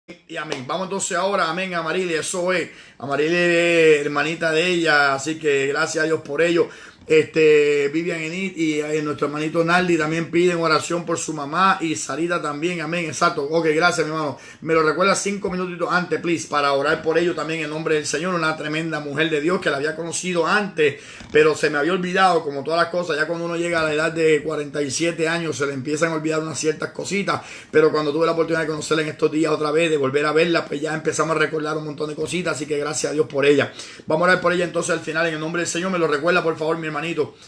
Y amén. Vamos entonces ahora, amén, a Marilia, eso es. A Marilia es hermanita de ella, así que gracias a Dios por ello. Vivian Enid y nuestro hermanito Naldi también piden oración por su mamá y Sarita también, amén, exacto. Ok, gracias mi hermano. Me lo recuerda 5 minutitos antes, please, para orar por ello también en nombre del Señor. Una tremenda mujer de Dios que la había conocido antes, pero se me había olvidado, como todas las cosas. Ya cuando uno llega a la edad de 47 años se le empiezan a olvidar unas ciertas cositas, pero cuando tuve la oportunidad de conocerla en estos días otra vez, de volver a verla, pues ya empezamos a recordar un montón de cositas, así que gracias a Dios por ella. Vamos a orar por ella entonces al final en el nombre del Señor. Me lo recuerda por favor mi hermanito.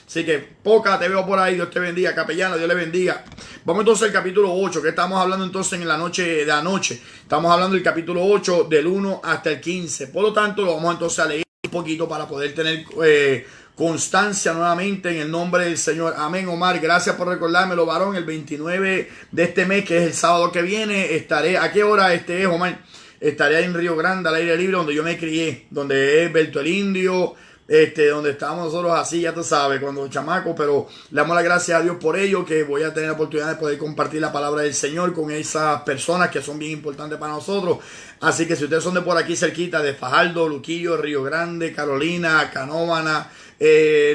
Así que Poca, te veo por ahí, Dios te bendiga. Capellana, Dios le bendiga. Vamos entonces al capítulo 8, que estamos hablando entonces en la noche de anoche. Estamos hablando del capítulo 8 del 1 hasta el 15. Por lo tanto lo vamos entonces a leer un poquito para poder tener constancia nuevamente en el nombre del Señor. Amén. Omar, gracias por recordármelo, varón. El 29 de este mes, que es el sábado que viene, estaré. ¿A qué hora es, Omar? Estaré en Río Grande, al aire libre, donde yo me crié, donde es Berto el Indio, donde estábamos nosotros así, ya tú sabes, cuando chamaco, pero le damos las gracias a Dios por ello, que voy a tener la oportunidad de poder compartir la palabra del Señor con esas personas que son bien importantes para nosotros. Así que si ustedes son de por aquí cerquita, de Fajardo, Luquillo, Río Grande, Carolina, Canóvana,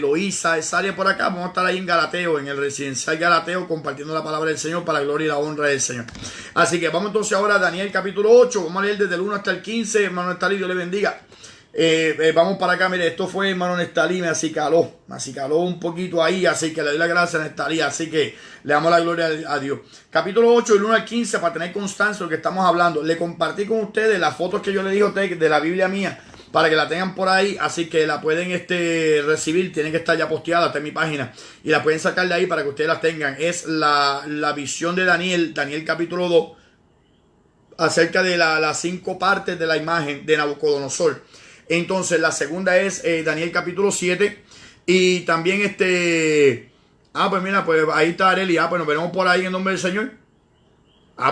Loíza, esa área por acá, vamos a estar ahí en Galateo, en el residencial Galateo, compartiendo la palabra del Señor para la gloria y la honra del Señor. Así que vamos entonces ahora a Daniel capítulo 8, vamos a leer desde el 1 hasta el 15, hermano Nestalí, Dios le bendiga. Vamos para acá, mire, esto fue hermano Nestalí, me acicaló un poquito ahí, así que le doy la gracia a Nestalí, así que le damos la gloria a Dios. Capítulo 8, del 1 al 15, para tener constancia de lo que estamos hablando. Le compartí con ustedes las fotos que yo le dije a ustedes de la Biblia mía, para que la tengan por ahí, así que la pueden recibir, tienen que estar ya posteada, está en mi página, y la pueden sacar de ahí para que ustedes las tengan. Es la visión de Daniel capítulo 2, acerca de las 5 partes de la imagen de Nabucodonosor. Entonces la segunda es Daniel capítulo 7, y también pues mira, pues ahí está Areli, pues nos veremos por ahí en el nombre del Señor.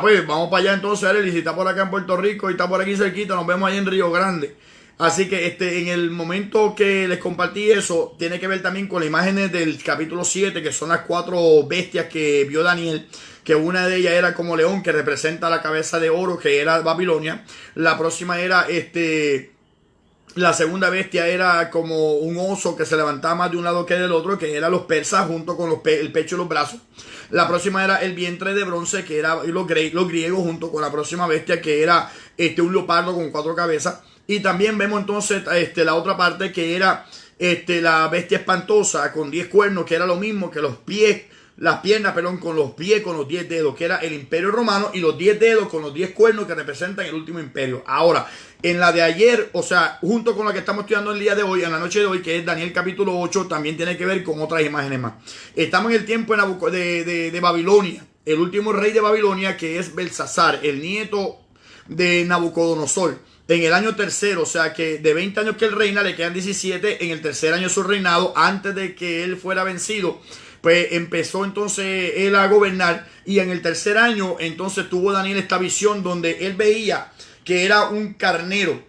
Pues vamos para allá entonces, Areli, si está por acá en Puerto Rico y está por aquí cerquita, nos vemos ahí en Río Grande. Así que en el momento que les compartí eso, tiene que ver también con las imágenes del capítulo 7, que son las 4 bestias que vio Daniel, que una de ellas era como león, que representa la cabeza de oro, que era Babilonia. La próxima era la segunda bestia era como un oso que se levantaba más de un lado que del otro, que eran los persas junto con el pecho y los brazos. La próxima era el vientre de bronce, que era los griegos, junto con la próxima bestia, que era un leopardo con 4 cabezas. Y también vemos entonces la otra parte, que era la bestia espantosa con 10 cuernos, que era lo mismo que las piernas, con los pies, con los 10 dedos, que era el imperio romano, y los 10 dedos con los 10 cuernos que representan el último imperio. Ahora, en la de ayer, o sea, junto con la que estamos estudiando el día de hoy, en la noche de hoy, que es Daniel capítulo 8, también tiene que ver con otras imágenes más. Estamos en el tiempo de Babilonia, el último rey de Babilonia, que es Belsasar, el nieto de Nabucodonosor. En el año tercero, o sea que de 20 años que él reina, le quedan 17 en el tercer año de su reinado, antes de que él fuera vencido. Pues empezó entonces él a gobernar, y en el tercer año entonces tuvo Daniel esta visión donde él veía que era un carnero,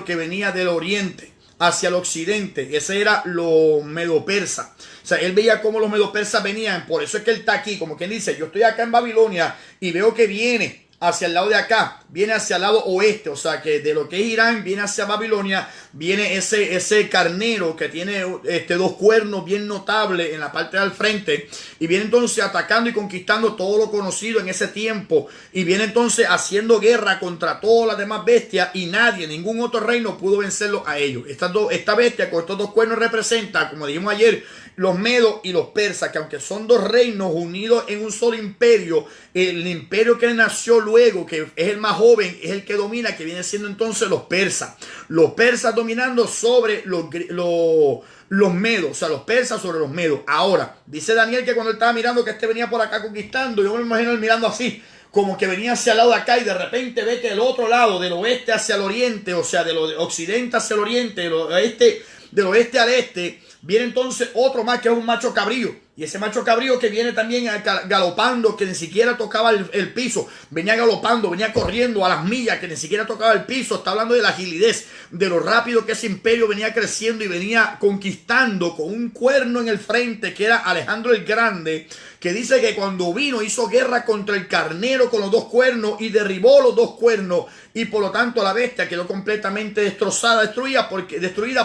que venía del oriente hacia el occidente. Ese era los medo-persas. O sea, él veía cómo los medo-persas venían, por eso es que él está aquí, como quien dice, yo estoy acá en Babilonia y veo que viene hacia el lado de acá, viene hacia el lado oeste, o sea que de lo que es Irán viene hacia Babilonia, viene ese carnero que tiene 2 cuernos bien notables en la parte del frente, y viene entonces atacando y conquistando todo lo conocido en ese tiempo, y viene entonces haciendo guerra contra todas las demás bestias, y ningún otro reino pudo vencerlo a ellos. Esta bestia con estos 2 cuernos representa, como dijimos ayer, los medos y los persas, que aunque son 2 reinos unidos en un solo imperio, el imperio que nació luego, que es el más joven, es el que domina, que viene siendo entonces los persas. Los persas dominando sobre los medos, o sea, los persas sobre los medos. Ahora, dice Daniel que cuando él estaba mirando que venía por acá conquistando, yo me imagino él mirando así, como que venía hacia el lado de acá, y de repente ve que del otro lado, del oeste hacia el oriente, o sea, del occidente hacia el oriente, del oeste al este, viene entonces otro más, que es un macho cabrío. Y ese macho cabrío que viene también galopando, que ni siquiera tocaba el piso. Venía galopando, venía corriendo a las millas, que ni siquiera tocaba el piso. Está hablando de la agilidad, de lo rápido que ese imperio venía creciendo y venía conquistando, con un cuerno en el frente, que era Alejandro el Grande, que dice que cuando vino hizo guerra contra el carnero con los dos cuernos y derribó los dos cuernos, y por lo tanto la bestia quedó completamente destrozada, destruida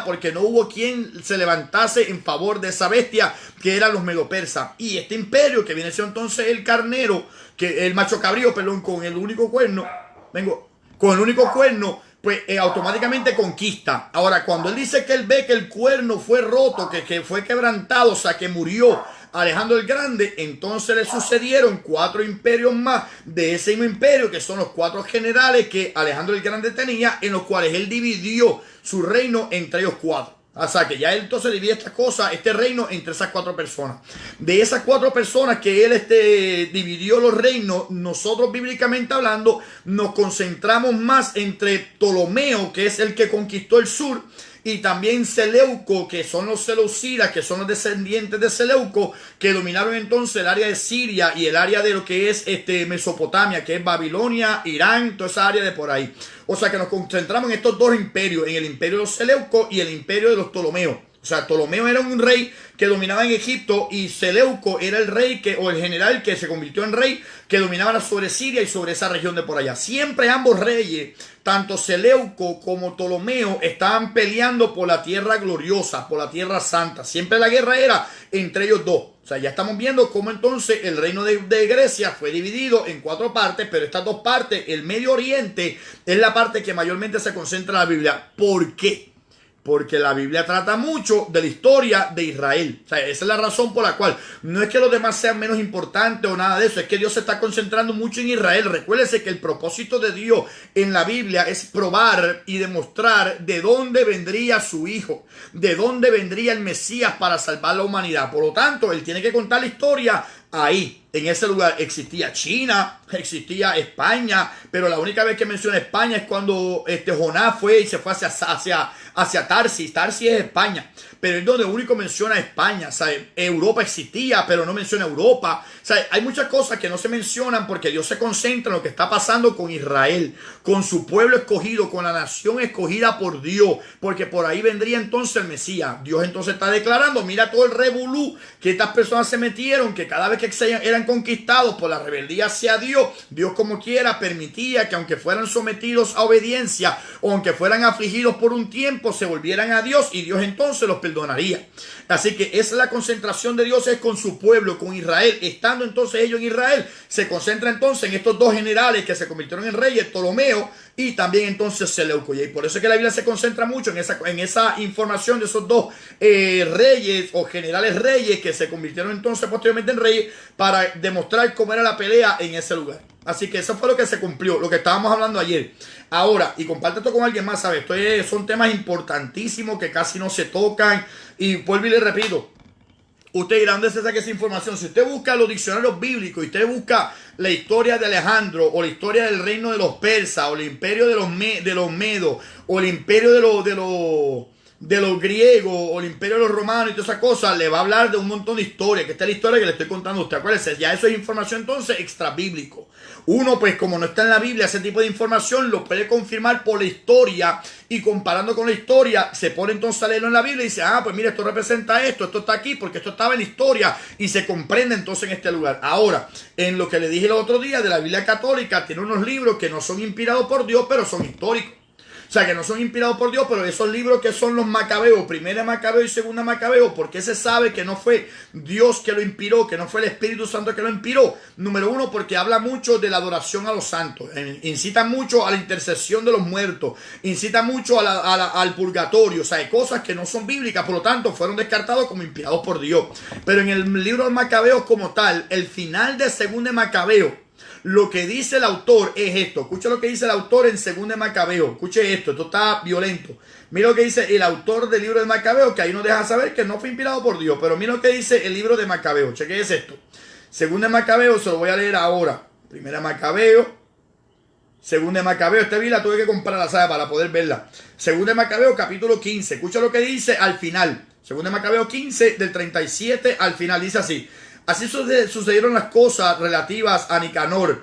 porque no hubo quien se levantase en favor de esa bestia, que eran los medo-persas. Y este imperio que viene siendo entonces el carnero, que el macho cabrío, perdón, con el único cuerno, pues automáticamente conquista. Ahora, cuando él dice que él ve que el cuerno fue roto, que fue quebrantado, o sea, que murió Alejandro el Grande, entonces le sucedieron 4 imperios más de ese mismo imperio, que son los 4 generales que Alejandro el Grande tenía, en los cuales él dividió su reino entre ellos 4. O sea, que ya él entonces divide esta cosa, este reino, entre esas 4 personas. De esas 4 personas que él dividió los reinos, nosotros bíblicamente hablando, nos concentramos más entre Ptolomeo, que es el que conquistó el sur, y también Seleuco, que son los seleucidas, que son los descendientes de Seleuco, que dominaron entonces el área de Siria y el área de lo que es Mesopotamia, que es Babilonia, Irán, toda esa área de por ahí. O sea que nos concentramos en estos 2 imperios, en el imperio de los Seleucos y el imperio de los Ptolomeos. O sea, Ptolomeo era un rey que dominaba en Egipto, y Seleuco era el rey o el general que se convirtió en rey, que dominaba sobre Siria y sobre esa región de por allá. Siempre ambos reyes, tanto Seleuco como Ptolomeo, estaban peleando por la tierra gloriosa, por la tierra santa. Siempre la guerra era entre ellos 2. O sea, ya estamos viendo cómo entonces el reino de Grecia fue dividido en 4 partes, pero estas 2 partes, el Medio Oriente, es la parte que mayormente se concentra en la Biblia. ¿Por qué? Porque la Biblia trata mucho de la historia de Israel. O sea, esa es la razón por la cual no es que los demás sean menos importantes o nada de eso. Es que Dios se está concentrando mucho en Israel. Recuérdese que el propósito de Dios en la Biblia es probar y demostrar de dónde vendría su Hijo, de dónde vendría el Mesías para salvar la humanidad. Por lo tanto, Él tiene que contar la historia ahí. En ese lugar existía China, existía España, pero la única vez que menciona España es cuando Jonás fue y se fue hacia Tarsis. Tarsis es España, pero es donde único menciona España. O sea, Europa existía, pero no menciona Europa. O sea, hay muchas cosas que no se mencionan porque Dios se concentra en lo que está pasando con Israel, con su pueblo escogido, con la nación escogida por Dios, porque por ahí vendría entonces el Mesías. Dios entonces está declarando, mira todo el revolú que estas personas se metieron, que cada vez que eran conquistados por la rebeldía hacia Dios, Dios como quiera permitía que aunque fueran sometidos a obediencia o aunque fueran afligidos por un tiempo, se volvieran a Dios y Dios entonces los perdonaría. Así que esa es la concentración de Dios, es con su pueblo, con Israel. Estando entonces ellos en Israel, se concentra entonces en estos 2 generales que se convirtieron en reyes, Ptolomeo y también entonces Seleuco. Y por eso es que la Biblia se concentra mucho en esa información de esos 2 reyes o generales reyes que se convirtieron entonces posteriormente en reyes, para demostrar cómo era la pelea en ese lugar. Así que eso fue lo que se cumplió, lo que estábamos hablando ayer. Ahora, y comparte esto con alguien más, ¿sabes? Son temas importantísimos que casi no se tocan. Y vuelvo y le repito, usted dirá, ¿dónde se saca esa información? Si usted busca los diccionarios bíblicos y usted busca la historia de Alejandro, o la historia del reino de los persas, o el imperio de los medos, o el imperio de los griegos, o el imperio de los romanos y todas esas cosas, le va a hablar de un montón de historia, que esta es la historia que le estoy contando a usted. Acuérdense, ya eso es información entonces extra bíblico. Uno, pues como no está en la Biblia, ese tipo de información lo puede confirmar por la historia, y comparando con la historia, se pone entonces a leerlo en la Biblia y dice, pues mira, esto representa esto está aquí porque esto estaba en la historia, y se comprende entonces en este lugar. Ahora, en lo que le dije el otro día de la Biblia católica, tiene unos libros que no son inspirados por Dios, pero son históricos. O sea, que no son inspirados por Dios, pero esos libros que son los Macabeos, primera Macabeo y segunda Macabeo, porque se sabe que no fue Dios que lo inspiró, que no fue el Espíritu Santo que lo inspiró. Número 1, porque habla mucho de la adoración a los santos, incita mucho a la intercesión de los muertos, incita mucho al purgatorio. O sea, hay cosas que no son bíblicas, por lo tanto fueron descartados como inspirados por Dios. Pero en el libro de Macabeos como tal, el final de segunda Macabeo, lo que dice el autor es esto. Escucha lo que dice el autor en 2 Macabeo. Escuche esto está violento. Mira lo que dice el autor del libro de Macabeo, que ahí nos deja saber que no fue inspirado por Dios. Pero mira lo que dice el libro de Macabeo. Cheque es esto. 2 Macabeo, se lo voy a leer ahora. 1 Macabeo, 2 Macabeo. Esta Biblia tuve que comprarla, ¿sabe? Para poder verla. 2 Macabeo, capítulo 15. Escucha lo que dice al final. 2 Macabeo 15, del 37 al final. Dice así. Así sucedieron las cosas relativas a Nicanor.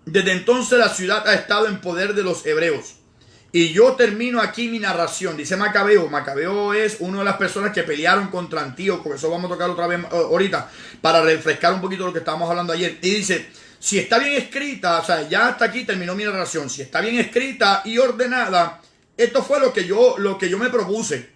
Desde entonces la ciudad ha estado en poder de los hebreos. Y yo termino aquí mi narración. Dice Macabeo. Macabeo es una de las personas que pelearon contra Antíoco. Eso vamos a tocar otra vez ahorita para refrescar un poquito lo que estábamos hablando ayer. Y dice, si está bien escrita, o sea, ya hasta aquí terminó mi narración. Si está bien escrita y ordenada, esto fue lo que yo me propuse.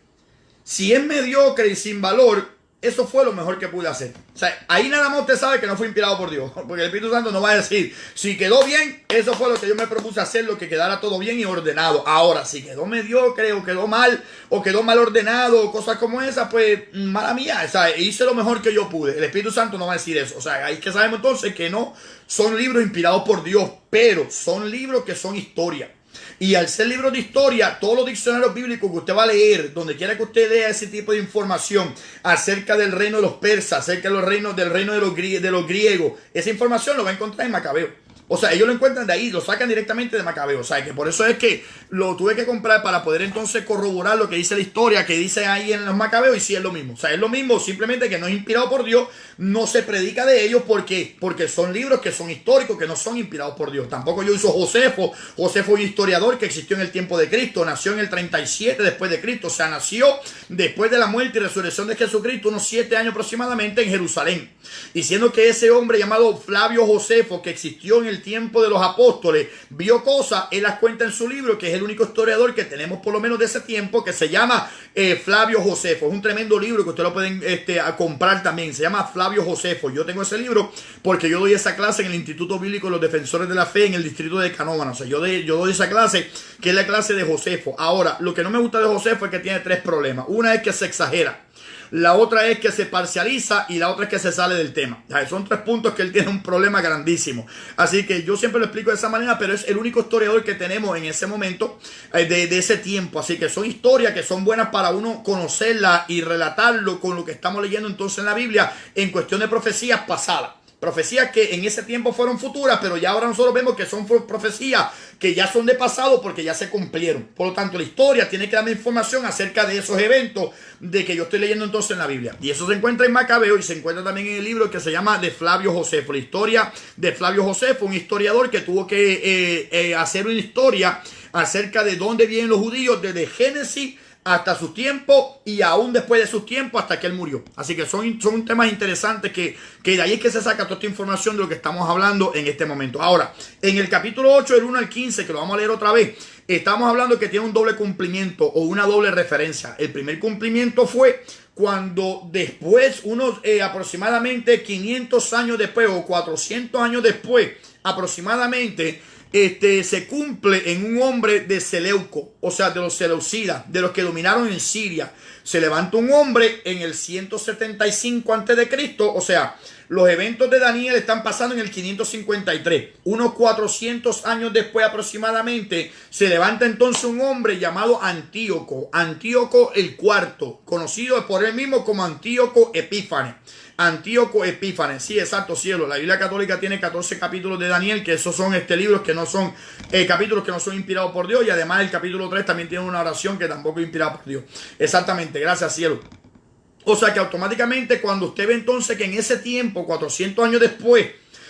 Si es mediocre y sin valor, eso fue lo mejor que pude hacer. O sea, ahí nada más usted sabe que no fue inspirado por Dios. Porque el Espíritu Santo no va a decir, si quedó bien, eso fue lo que yo me propuse hacer, lo que quedara todo bien y ordenado. Ahora, si quedó mediocre o quedó mal ordenado o cosas como esas, pues, mala mía. O sea, hice lo mejor que yo pude. El Espíritu Santo no va a decir eso. O sea, ahí que sabemos entonces que no son libros inspirados por Dios, pero son libros que son historia. Y al ser libros de historia, todos los diccionarios bíblicos que usted va a leer, donde quiera que usted lea ese tipo de información acerca del reino de los persas, acerca del reino de los griegos, esa información lo va a encontrar en Macabeo. O sea, ellos lo encuentran de ahí, lo sacan directamente de Macabeo. O sea, que por eso es que lo tuve que comprar para poder entonces corroborar lo que dice la historia, que dice ahí en los Macabeos, y sí es lo mismo. O sea, es lo mismo, simplemente que no es inspirado por Dios, no se predica de ellos porque son libros que son históricos, que no son inspirados por Dios. Tampoco yo hizo Josefo. Josefo fue un historiador que existió en el tiempo de Cristo, nació en el 37 después de Cristo. O sea, nació después de la muerte y resurrección de Jesucristo, unos 7 años aproximadamente en Jerusalén. Diciendo que ese hombre llamado Flavio Josefo, que existió en el tiempo de los apóstoles, vio cosas, él las cuenta en su libro, que es el único historiador que tenemos por lo menos de ese tiempo, que se llama Flavio Josefo. Es un tremendo libro que ustedes lo pueden comprar también, se llama Flavio Josefo. Yo tengo ese libro porque yo doy esa clase en el Instituto Bíblico de los Defensores de la Fe en el distrito de Canóvana. O sea, yo doy esa clase, que es la clase de Josefo. Ahora, lo que no me gusta de Josefo es que tiene 3 problemas. Una es que se exagera, la otra es que se parcializa y la otra es que se sale del tema. Son 3 puntos que él tiene un problema grandísimo. Así que yo siempre lo explico de esa manera, pero es el único historiador que tenemos en ese momento de ese tiempo. Así que son historias que son buenas para uno conocerlas y relatarlo con lo que estamos leyendo entonces en la Biblia en cuestión de profecías pasadas. Profecías que en ese tiempo fueron futuras, pero ya ahora nosotros vemos que son profecías que ya son de pasado porque ya se cumplieron. Por lo tanto, la historia tiene que darme información acerca de esos eventos de que yo estoy leyendo entonces en la Biblia. Y eso se encuentra en Macabeo y se encuentra también en el libro que se llama de Flavio Josefo. La historia de Flavio Josefo, un historiador que tuvo que hacer una historia acerca de dónde vienen los judíos desde Génesis hasta su tiempo y aún después de su tiempo hasta que él murió. Así que son temas interesantes que de ahí es que se saca toda esta información de lo que estamos hablando en este momento. Ahora, en el capítulo 8, del 1 al 15, que lo vamos a leer otra vez, estamos hablando que tiene un doble cumplimiento o una doble referencia. El primer cumplimiento fue cuando después, unos aproximadamente 500 años después o 400 años después aproximadamente, se cumple en un hombre de Seleuco, o sea, de los seleucidas, de los que dominaron en Siria. Se levanta un hombre en el 175 a.C., o sea, los eventos de Daniel están pasando en el 553. Unos 400 años después aproximadamente, se levanta entonces un hombre llamado Antíoco. Antíoco el cuarto, conocido por él mismo como Antíoco Epífanes. Antíoco Epífanes, sí, exacto, cielo. La Biblia Católica tiene 14 capítulos de Daniel, que esos son libros que no son capítulos que no son inspirados por Dios, y además el capítulo 3 también tiene una oración que tampoco es inspirada por Dios. Exactamente, gracias, cielo. O sea que automáticamente cuando usted ve entonces que en ese tiempo, 400 años después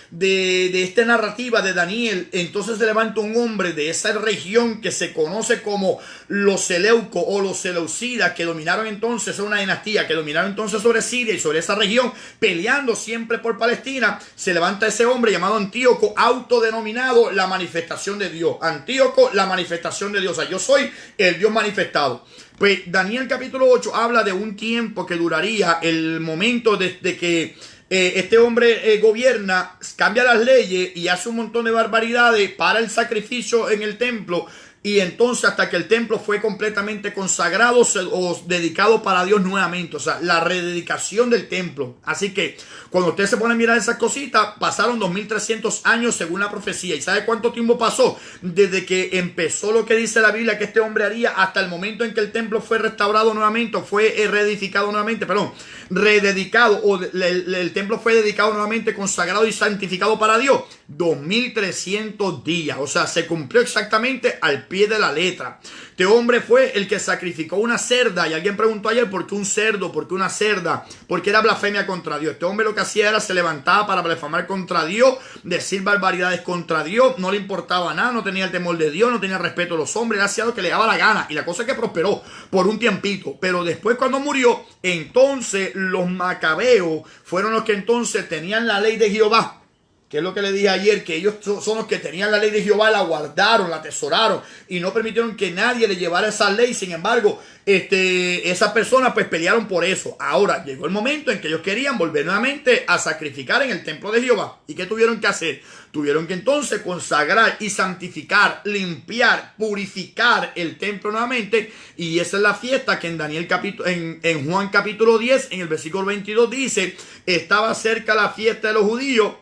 de esta narrativa de Daniel, entonces se levanta un hombre de esa región que se conoce como los Seleucos o los Seleucidas, que dominaron entonces, una dinastía que dominaron entonces sobre Siria y sobre esa región, peleando siempre por Palestina. Se levanta ese hombre llamado Antíoco, autodenominado la manifestación de Dios. Antíoco, la manifestación de Dios. O sea, yo soy el Dios manifestado. Pues Daniel capítulo 8 habla de un tiempo que duraría el momento desde que este hombre gobierna, cambia las leyes y hace un montón de barbaridades para el sacrificio en el templo. Y entonces hasta que el templo fue completamente consagrado o dedicado para Dios nuevamente. O sea, la rededicación del templo. Así que cuando usted se pone a mirar esas cositas, pasaron 2300 años según la profecía. ¿Y sabe cuánto tiempo pasó? Desde que empezó lo que dice la Biblia que este hombre haría hasta el momento en que el templo fue restaurado nuevamente, o fue reedificado nuevamente, perdón, rededicado, o el templo fue dedicado nuevamente, consagrado y santificado para Dios. 2300 días. O sea, se cumplió exactamente al al pie de la letra. Este hombre fue el que sacrificó una cerda. Y alguien preguntó ayer por qué un cerdo, por qué una cerda, porque era blasfemia contra Dios. Este hombre lo que hacía era se levantaba para blasfemar contra Dios, decir barbaridades contra Dios. No le importaba nada, no tenía el temor de Dios, no tenía respeto a los hombres. Él hacía lo que le daba la gana. Y la cosa es que prosperó por un tiempito. Pero después, cuando murió, entonces los macabeos fueron los que entonces tenían la ley de Jehová. Que es lo que le dije ayer, que ellos son los que tenían la ley de Jehová, la guardaron, la atesoraron y no permitieron que nadie le llevara esa ley. Sin embargo, esas personas pues pelearon por eso. Ahora llegó el momento en que ellos querían volver nuevamente a sacrificar en el templo de Jehová. ¿Y qué tuvieron que hacer? Tuvieron que entonces consagrar y santificar, limpiar, purificar el templo nuevamente. Y esa es la fiesta que en Juan capítulo 10, en el versículo 22 dice, estaba cerca la fiesta de los judíos.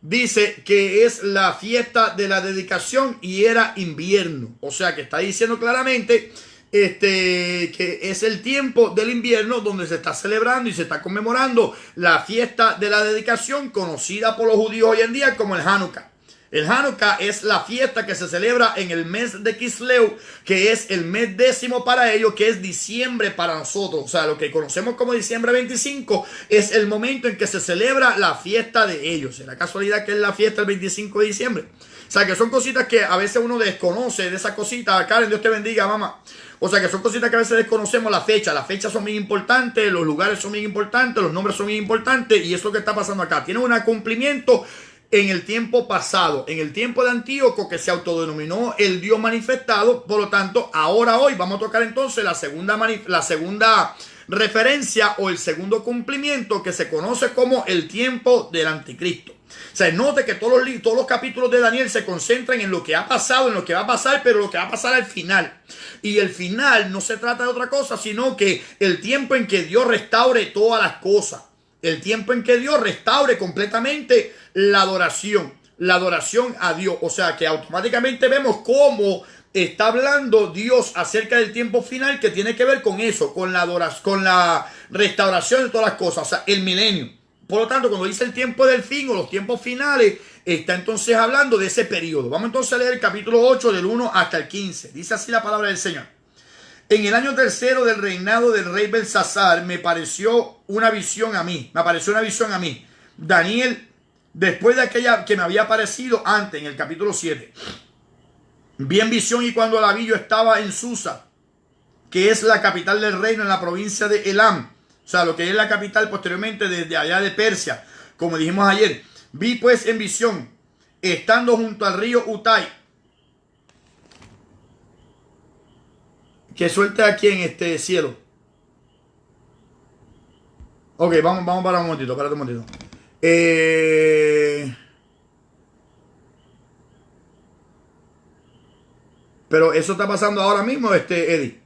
Dice que es la fiesta de la dedicación y era invierno. O sea que está diciendo claramente que es el tiempo del invierno donde se está celebrando y se está conmemorando la fiesta de la dedicación conocida por los judíos hoy en día como el Hanukkah. El Hanukkah es la fiesta que se celebra en el mes de Kisleu, que es el mes 10º para ellos, que es diciembre para nosotros. O sea, lo que conocemos como diciembre 25 es el momento en que se celebra la fiesta de ellos. ¿Será casualidad que es la fiesta el 25 de diciembre? O sea, que son cositas que a veces uno desconoce de esas cositas. Karen, Dios te bendiga, mamá. O sea, que son cositas que a veces desconocemos la fecha. Las fechas son bien importantes, los lugares son bien importantes, los nombres son bien importantes. Y eso es lo que está pasando acá. Tiene un cumplimiento en el tiempo pasado, en el tiempo de Antíoco, que se autodenominó el Dios manifestado. Por lo tanto, ahora hoy vamos a tocar entonces la segunda referencia o el segundo cumplimiento, que se conoce como el tiempo del anticristo. O sea, note que todos los capítulos de Daniel se concentran en lo que ha pasado, en lo que va a pasar, pero lo que va a pasar al final. Y el final no se trata de otra cosa, sino que el tiempo en que Dios restaure todas las cosas. El tiempo en que Dios restaure completamente la adoración a Dios. O sea que automáticamente vemos cómo está hablando Dios acerca del tiempo final, que tiene que ver con eso, con la adoración, con la restauración de todas las cosas, o sea, el milenio. Por lo tanto, cuando dice el tiempo del fin o los tiempos finales, está entonces hablando de ese periodo. Vamos entonces a leer el capítulo 8 del 1 hasta el 15. Dice así la palabra del Señor. En el año tercero del reinado del rey Belsasar me apareció una visión a mí. Daniel, después de aquella que me había aparecido antes, en el capítulo 7. Vi en visión y cuando la vi yo estaba en Susa, que es la capital del reino en la provincia de Elam. O sea, lo que es la capital posteriormente desde allá de Persia, como dijimos ayer. Vi pues en visión, estando junto al río Utai. Que suelte aquí en este cielo. Ok, vamos para un momentito, espérate un momentito. Pero eso está pasando ahora mismo, Eddie.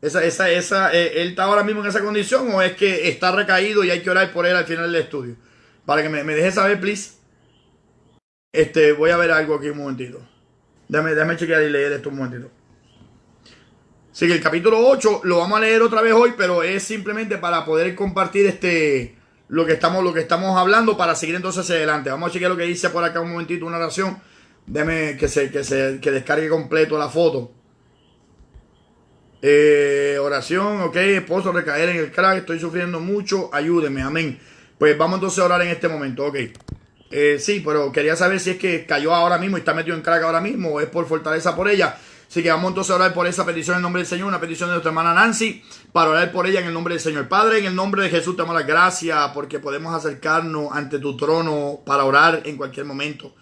¿Él está ahora mismo en esa condición o es que está recaído y hay que orar por él al final del estudio? Para que me deje saber, please. Voy a ver algo aquí un momentito. Déjame chequear y leer esto un momentito. Así que el capítulo 8 lo vamos a leer otra vez hoy, pero es simplemente para poder compartir lo que estamos hablando para seguir entonces hacia adelante. Vamos a chequear lo que dice por acá un momentito, una oración. Déjame que descargue completo la foto. Oración, ok, esposo, recaer en el crack, estoy sufriendo mucho, ayúdeme, amén. Pues vamos entonces a orar en este momento, ok. Sí, pero quería saber si es que cayó ahora mismo y está metido en crack ahora mismo o es por fortaleza por ella. Así que vamos entonces a orar por esa petición en el nombre del Señor, una petición de nuestra hermana Nancy, para orar por ella en el nombre del Señor. Padre, en el nombre de Jesús te damos las gracias porque podemos acercarnos ante tu trono para orar en cualquier momento.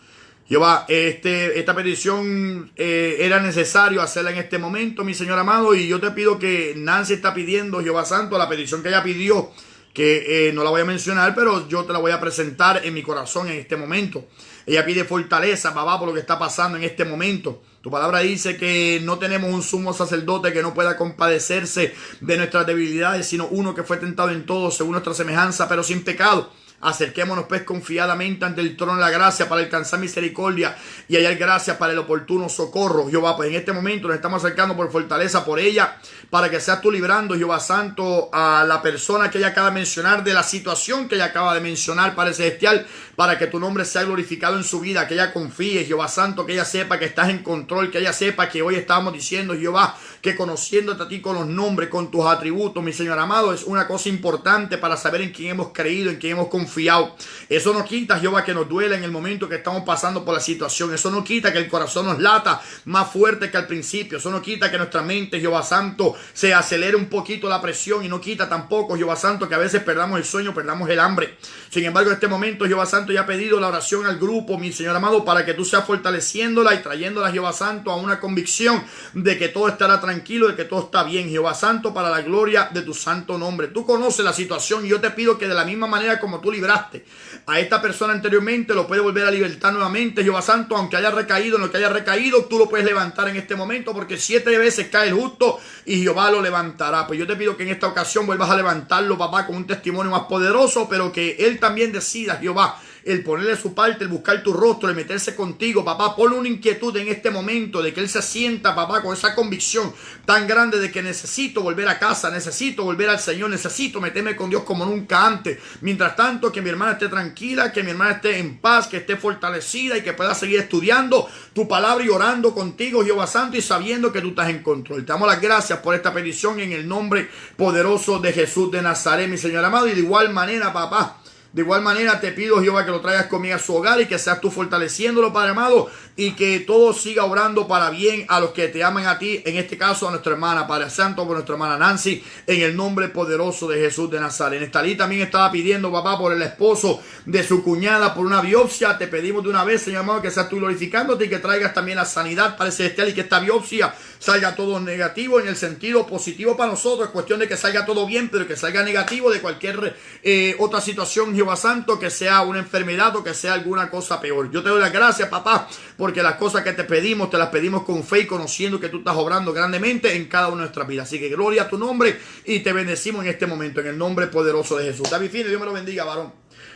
Jehová, esta petición era necesario hacerla en este momento, mi Señor amado, y yo te pido que Nancy está pidiendo, Jehová Santo, la petición que ella pidió, que no la voy a mencionar, pero yo te la voy a presentar en mi corazón en este momento. Ella pide fortaleza, papá, por lo que está pasando en este momento. Tu palabra dice que no tenemos un sumo sacerdote que no pueda compadecerse de nuestras debilidades, sino uno que fue tentado en todo según nuestra semejanza, pero sin pecado. Acerquémonos pues confiadamente ante el trono de la gracia para alcanzar misericordia y hallar gracia para el oportuno socorro. Jehová, pues en este momento nos estamos acercando por fortaleza por ella, para que seas tú librando, Jehová Santo, a la persona que ella acaba de mencionar, de la situación que ella acaba de mencionar, Padre Celestial, para que tu nombre sea glorificado en su vida, que ella confíe, Jehová Santo, que ella sepa que estás en control, que ella sepa que hoy estábamos diciendo, Jehová, que conociéndote a ti con los nombres, con tus atributos, mi Señor amado, es una cosa importante para saber en quién hemos creído, en quién hemos confiado. Eso no quita, Jehová, que nos duele en el momento que estamos pasando por la situación. Eso no quita que el corazón nos lata más fuerte que al principio. Eso no quita que nuestra mente, Jehová Santo, se acelere un poquito la presión, y no quita tampoco, Jehová Santo, que a veces perdamos el sueño, perdamos el hambre. Sin embargo, en este momento, Jehová Santo, ya ha pedido la oración al grupo, mi Señor amado, para que tú seas fortaleciéndola y trayéndola, Jehová Santo, a una convicción de que todo estará tranquilo, de que todo está bien, Jehová Santo, para la gloria de tu santo nombre. Tú conoces la situación y yo te pido que de la misma manera como tú libraste a esta persona anteriormente, lo puedes volver a libertar nuevamente, Jehová Santo, aunque haya recaído en lo que haya recaído, tú lo puedes levantar en este momento, porque 7 veces cae el justo y Jehová lo levantará. Pues yo te pido que en esta ocasión vuelvas a levantarlo, papá, con un testimonio más poderoso, pero que él también decida, Jehová, el ponerle su parte, el buscar tu rostro, el meterse contigo, papá. Ponle una inquietud en este momento de que él se sienta, papá, con esa convicción tan grande de que necesito volver a casa, necesito volver al Señor, necesito meterme con Dios como nunca antes. Mientras tanto, que mi hermana esté tranquila, que mi hermana esté en paz, que esté fortalecida y que pueda seguir estudiando tu palabra y orando contigo, Jehová Santo, y sabiendo que tú estás en control. Te damos las gracias por esta petición en el nombre poderoso de Jesús de Nazaret, mi Señor amado. Y de igual manera, papá, de igual manera te pido, Jehová, que lo traigas conmigo a su hogar y que seas tú fortaleciéndolo, Padre amado, y que todo siga obrando para bien a los que te aman a ti, en este caso a nuestra hermana, Padre Santo, por nuestra hermana Nancy, en el nombre poderoso de Jesús de Nazaret. Nestalí también estaba pidiendo, papá, por el esposo de su cuñada, por una biopsia. Te pedimos de una vez, Señor amado, que seas tú glorificándote y que traigas también la sanidad, Padre Celestial, y que esta biopsia salga todo negativo en el sentido positivo para nosotros. Es cuestión de que salga todo bien, pero que salga negativo de cualquier otra situación, Jehová Santo, que sea una enfermedad o que sea alguna cosa peor. Yo te doy las gracias, papá, porque las cosas que te pedimos, te las pedimos con fe y conociendo que tú estás obrando grandemente en cada una de nuestras vidas. Así que gloria a tu nombre y te bendecimos en este momento, en el nombre poderoso de Jesús. David Fine, Dios me lo bendiga, varón.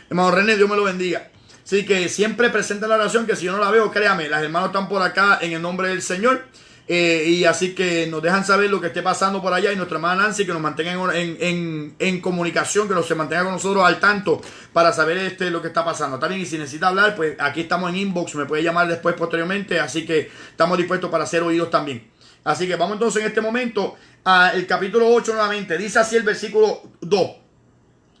Hermano René, Dios me lo bendiga. Así que siempre presenta la oración, que si yo no la veo, créame, las hermanas están por acá en el nombre del Señor. Y así que nos dejan saber lo que esté pasando por allá, y nuestra hermana Nancy que nos mantenga en comunicación, que nos se mantenga con nosotros al tanto para saber lo que está pasando. Está bien, y si necesita hablar, pues aquí estamos en inbox, me puede llamar después posteriormente, así que estamos dispuestos para ser oídos también. Así que vamos entonces en este momento al capítulo 8 nuevamente. Dice así el versículo 2: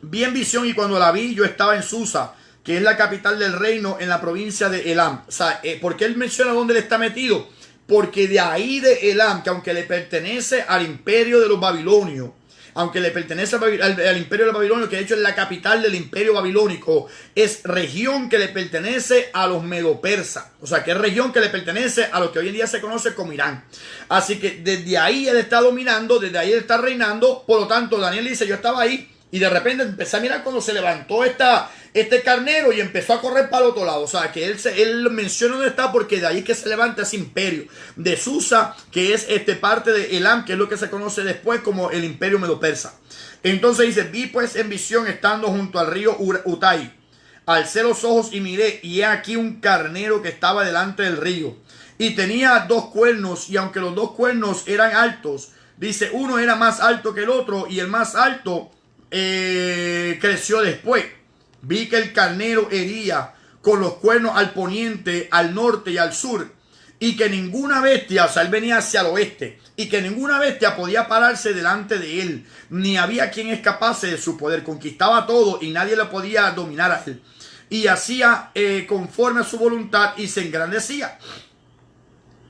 vi en visión, y cuando la vi yo estaba en Susa, que es la capital del reino, en la provincia de Elam. O sea, ¿por qué él menciona dónde él está metido? Porque de ahí de Elam, que aunque le pertenece al imperio de los babilonios, aunque le pertenece al imperio de los babilonios, que de hecho es la capital del imperio babilónico, es región que le pertenece a los medo-persas. O sea, que es región que le pertenece a lo que hoy en día se conoce como Irán. Así que desde ahí él está dominando, desde ahí él está reinando. Por lo tanto, Daniel dice, yo estaba ahí, y de repente empecé a mirar cuando se levantó este carnero y empezó a correr para el otro lado. O sea, que él menciona dónde está, porque de ahí que se levanta ese imperio de Susa, que es parte de Elam, que es lo que se conoce después como el imperio medo-persa. Entonces dice, vi pues en visión, estando junto al río Utai, alcé los ojos y miré, y he aquí un carnero que estaba delante del río, y tenía 2 cuernos, y aunque los 2 cuernos eran altos, dice, uno era más alto que el otro, y el más alto creció después. Vi que el carnero hería con los cuernos al poniente, al norte y al sur, y que ninguna bestia, o sea, él venía hacia el oeste, y que ninguna bestia podía pararse delante de él, ni había quien escapase de su poder. Conquistaba todo y nadie le podía dominar a él, y hacía conforme a su voluntad, y se engrandecía.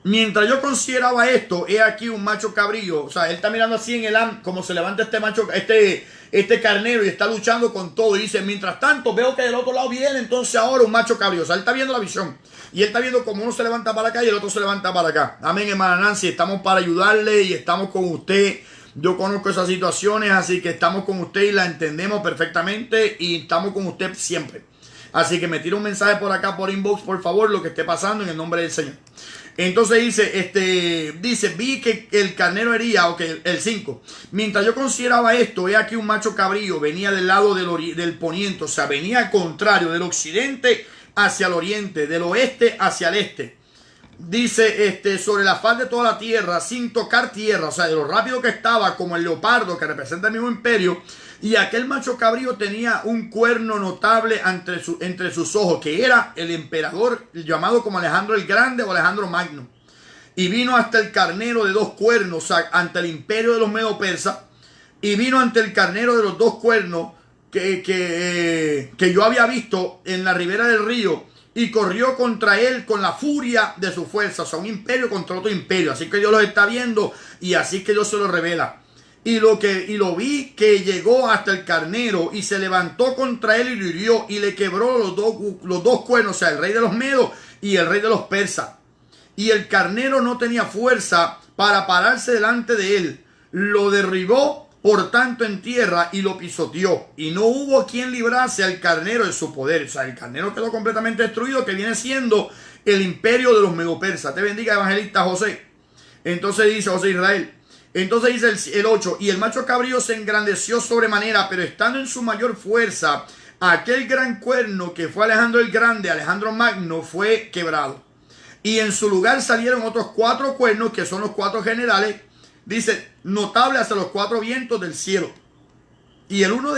Mientras yo consideraba esto, he aquí un macho cabrío. O sea, él está mirando así en Elam, como se levanta este macho, este carnero, y está luchando con todo. Y dice, mientras tanto, veo que del otro lado viene entonces ahora un macho cabrío. O sea, él está viendo la visión. Y él está viendo como uno se levanta para acá y el otro se levanta para acá. Amén, hermana Nancy. Estamos para ayudarle y estamos con usted. Yo conozco esas situaciones, así que estamos con usted y la entendemos perfectamente. Y estamos con usted siempre. Así que me tira un mensaje por acá, por inbox, por favor, lo que esté pasando en el nombre del Señor. Entonces dice, vi que el carnero hería, ok, el 5. Mientras yo consideraba esto, he aquí un macho cabrío, venía del lado del poniente, o sea, venía al contrario, del occidente hacia el oriente, del oeste hacia el este. Dice, sobre la faz de toda la tierra, sin tocar tierra, o sea, de lo rápido que estaba, como el leopardo que representa el mismo imperio. Y aquel macho cabrío tenía un cuerno notable entre sus ojos, que era el emperador llamado como Alejandro el Grande o Alejandro Magno. Y vino hasta el carnero de 2 cuernos, o sea, ante el imperio de los medo-persas. Y vino ante el carnero de los 2 cuernos que yo había visto en la ribera del río. Y corrió contra él con la furia de su fuerza. O sea, un imperio contra otro imperio. Así que Dios los está viendo y así que Dios se lo revela. Y lo vi que llegó hasta el carnero y se levantó contra él y lo hirió y le quebró los dos cuernos, o sea, el rey de los medos y el rey de los persas. Y el carnero no tenía fuerza para pararse delante de él. Lo derribó, por tanto, en tierra y lo pisoteó. Y no hubo quien librase al carnero de su poder. O sea, el carnero quedó completamente destruido, que viene siendo el imperio de los medo-persas. Te bendiga, evangelista José. Entonces dice José Israel. Entonces dice el 8, y el macho cabrío se engrandeció sobremanera, pero estando en su mayor fuerza, aquel gran cuerno que fue Alejandro el Grande, Alejandro Magno, fue quebrado. Y en su lugar salieron otros 4 cuernos, que son los 4 generales, dice, notables hasta los 4 vientos del cielo. Y de uno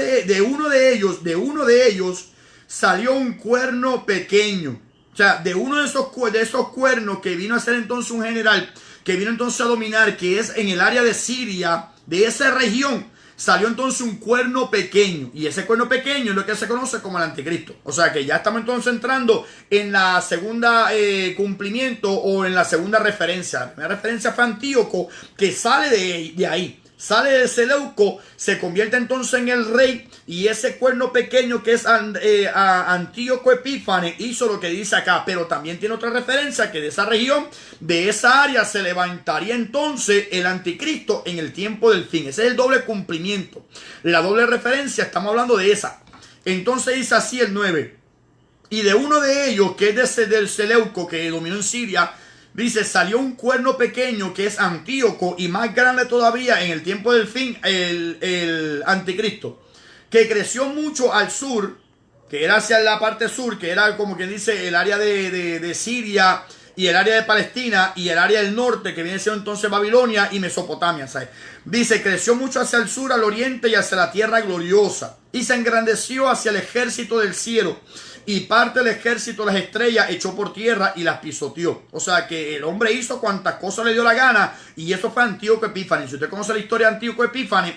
de ellos salió un cuerno pequeño. O sea, de uno de esos cuernos que vino a ser entonces un general, que vino entonces a dominar, que es en el área de Siria, de esa región, salió entonces un cuerno pequeño. Y ese cuerno pequeño es lo que se conoce como el anticristo. O sea que ya estamos entonces entrando en la segunda cumplimiento o en la segunda referencia. La primera referencia fue Antíoco, que sale de ahí. Sale de Seleuco, se convierte entonces en el rey, y ese cuerno pequeño que es Antíoco Epífanes hizo lo que dice acá, pero también tiene otra referencia que de esa región, de esa área se levantaría entonces el anticristo en el tiempo del fin. Ese es el doble cumplimiento, la doble referencia, estamos hablando de esa. Entonces dice así el 9, y de uno de ellos, que es del Seleuco, que dominó en Siria, dice, salió un cuerno pequeño que es Antíoco, y más grande todavía en el tiempo del fin, el anticristo, que creció mucho al sur, que era hacia la parte sur, que era como quien dice el área de Siria y el área de Palestina y el área del norte, que viene siendo entonces Babilonia y Mesopotamia, ¿sabes? Dice, creció mucho hacia el sur, al oriente y hacia la tierra gloriosa, y se engrandeció hacia el ejército del cielo. Y parte del ejército de las estrellas echó por tierra y las pisoteó. O sea que el hombre hizo cuantas cosas le dio la gana. Y eso fue Antíoco Epífanes. Si usted conoce la historia de Antíoco Epífanes,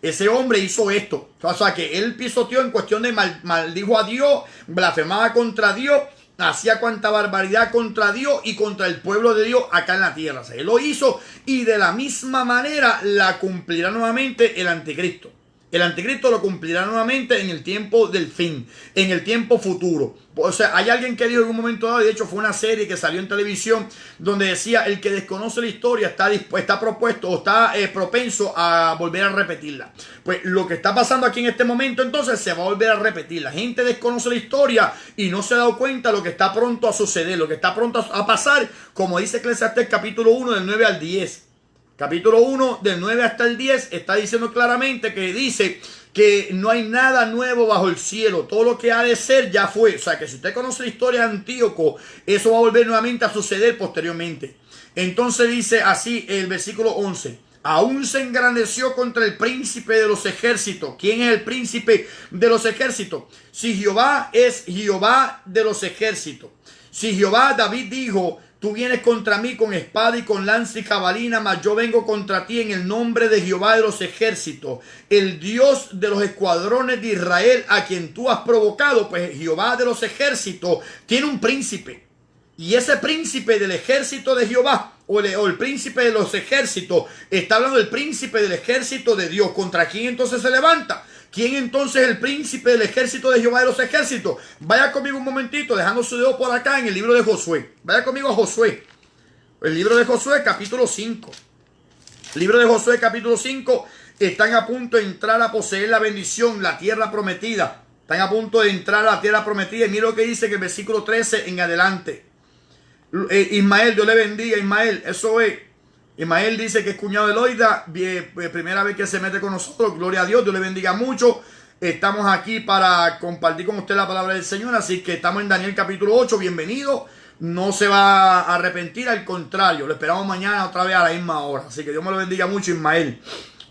ese hombre hizo esto. O sea que él pisoteó en cuestión de maldijo a Dios, blasfemaba contra Dios, hacía cuanta barbaridad contra Dios y contra el pueblo de Dios acá en la tierra. O sea, él lo hizo, y de la misma manera la cumplirá nuevamente el anticristo. El anticristo lo cumplirá nuevamente en el tiempo del fin, en el tiempo futuro. O sea, hay alguien que dijo en un momento dado, y de hecho fue una serie que salió en televisión, donde decía, el que desconoce la historia está propuesto o está propenso a volver a repetirla. Pues lo que está pasando aquí en este momento entonces se va a volver a repetir. La gente desconoce la historia y no se ha dado cuenta de lo que está pronto a suceder, lo que está pronto a pasar, como dice Eclesiastés capítulo 1 del 9 al 10. Capítulo 1 del 9 hasta el 10 está diciendo claramente que dice que no hay nada nuevo bajo el cielo. Todo lo que ha de ser ya fue. O sea que si usted conoce la historia de Antíoco, eso va a volver nuevamente a suceder posteriormente. Entonces dice así el versículo 11. Aún se engrandeció contra el príncipe de los ejércitos. ¿Quién es el príncipe de los ejércitos? Si Jehová es Jehová de los ejércitos. Si Jehová, David dijo, tú vienes contra mí con espada y con lanza y jabalina, mas yo vengo contra ti en el nombre de Jehová de los ejércitos, el Dios de los escuadrones de Israel, a quien tú has provocado. Pues Jehová de los ejércitos tiene un príncipe. Y ese príncipe del ejército de Jehová, o el príncipe de los ejércitos, está hablando del príncipe del ejército de Dios. ¿Contra quién entonces se levanta? ¿Quién entonces es el príncipe del ejército de Jehová de los ejércitos? Vaya conmigo un momentito, dejando su dedo por acá en el libro de Josué. Vaya conmigo a Josué. El libro de Josué, capítulo 5. El libro de Josué, capítulo 5. Están a punto de entrar a poseer la bendición, la tierra prometida. Están a punto de entrar a la tierra prometida. Y mira lo que dice que el versículo 13 en adelante. Ismael, Dios le bendiga. Ismael, eso es. Ismael dice que es cuñado de Loida. Primera vez que se mete con nosotros. Gloria a Dios. Dios le bendiga mucho. Estamos aquí para compartir con usted la palabra del Señor. Así que estamos en Daniel capítulo 8. Bienvenido. No se va a arrepentir. Al contrario. Lo esperamos mañana otra vez a la misma hora. Así que Dios me lo bendiga mucho, Ismael.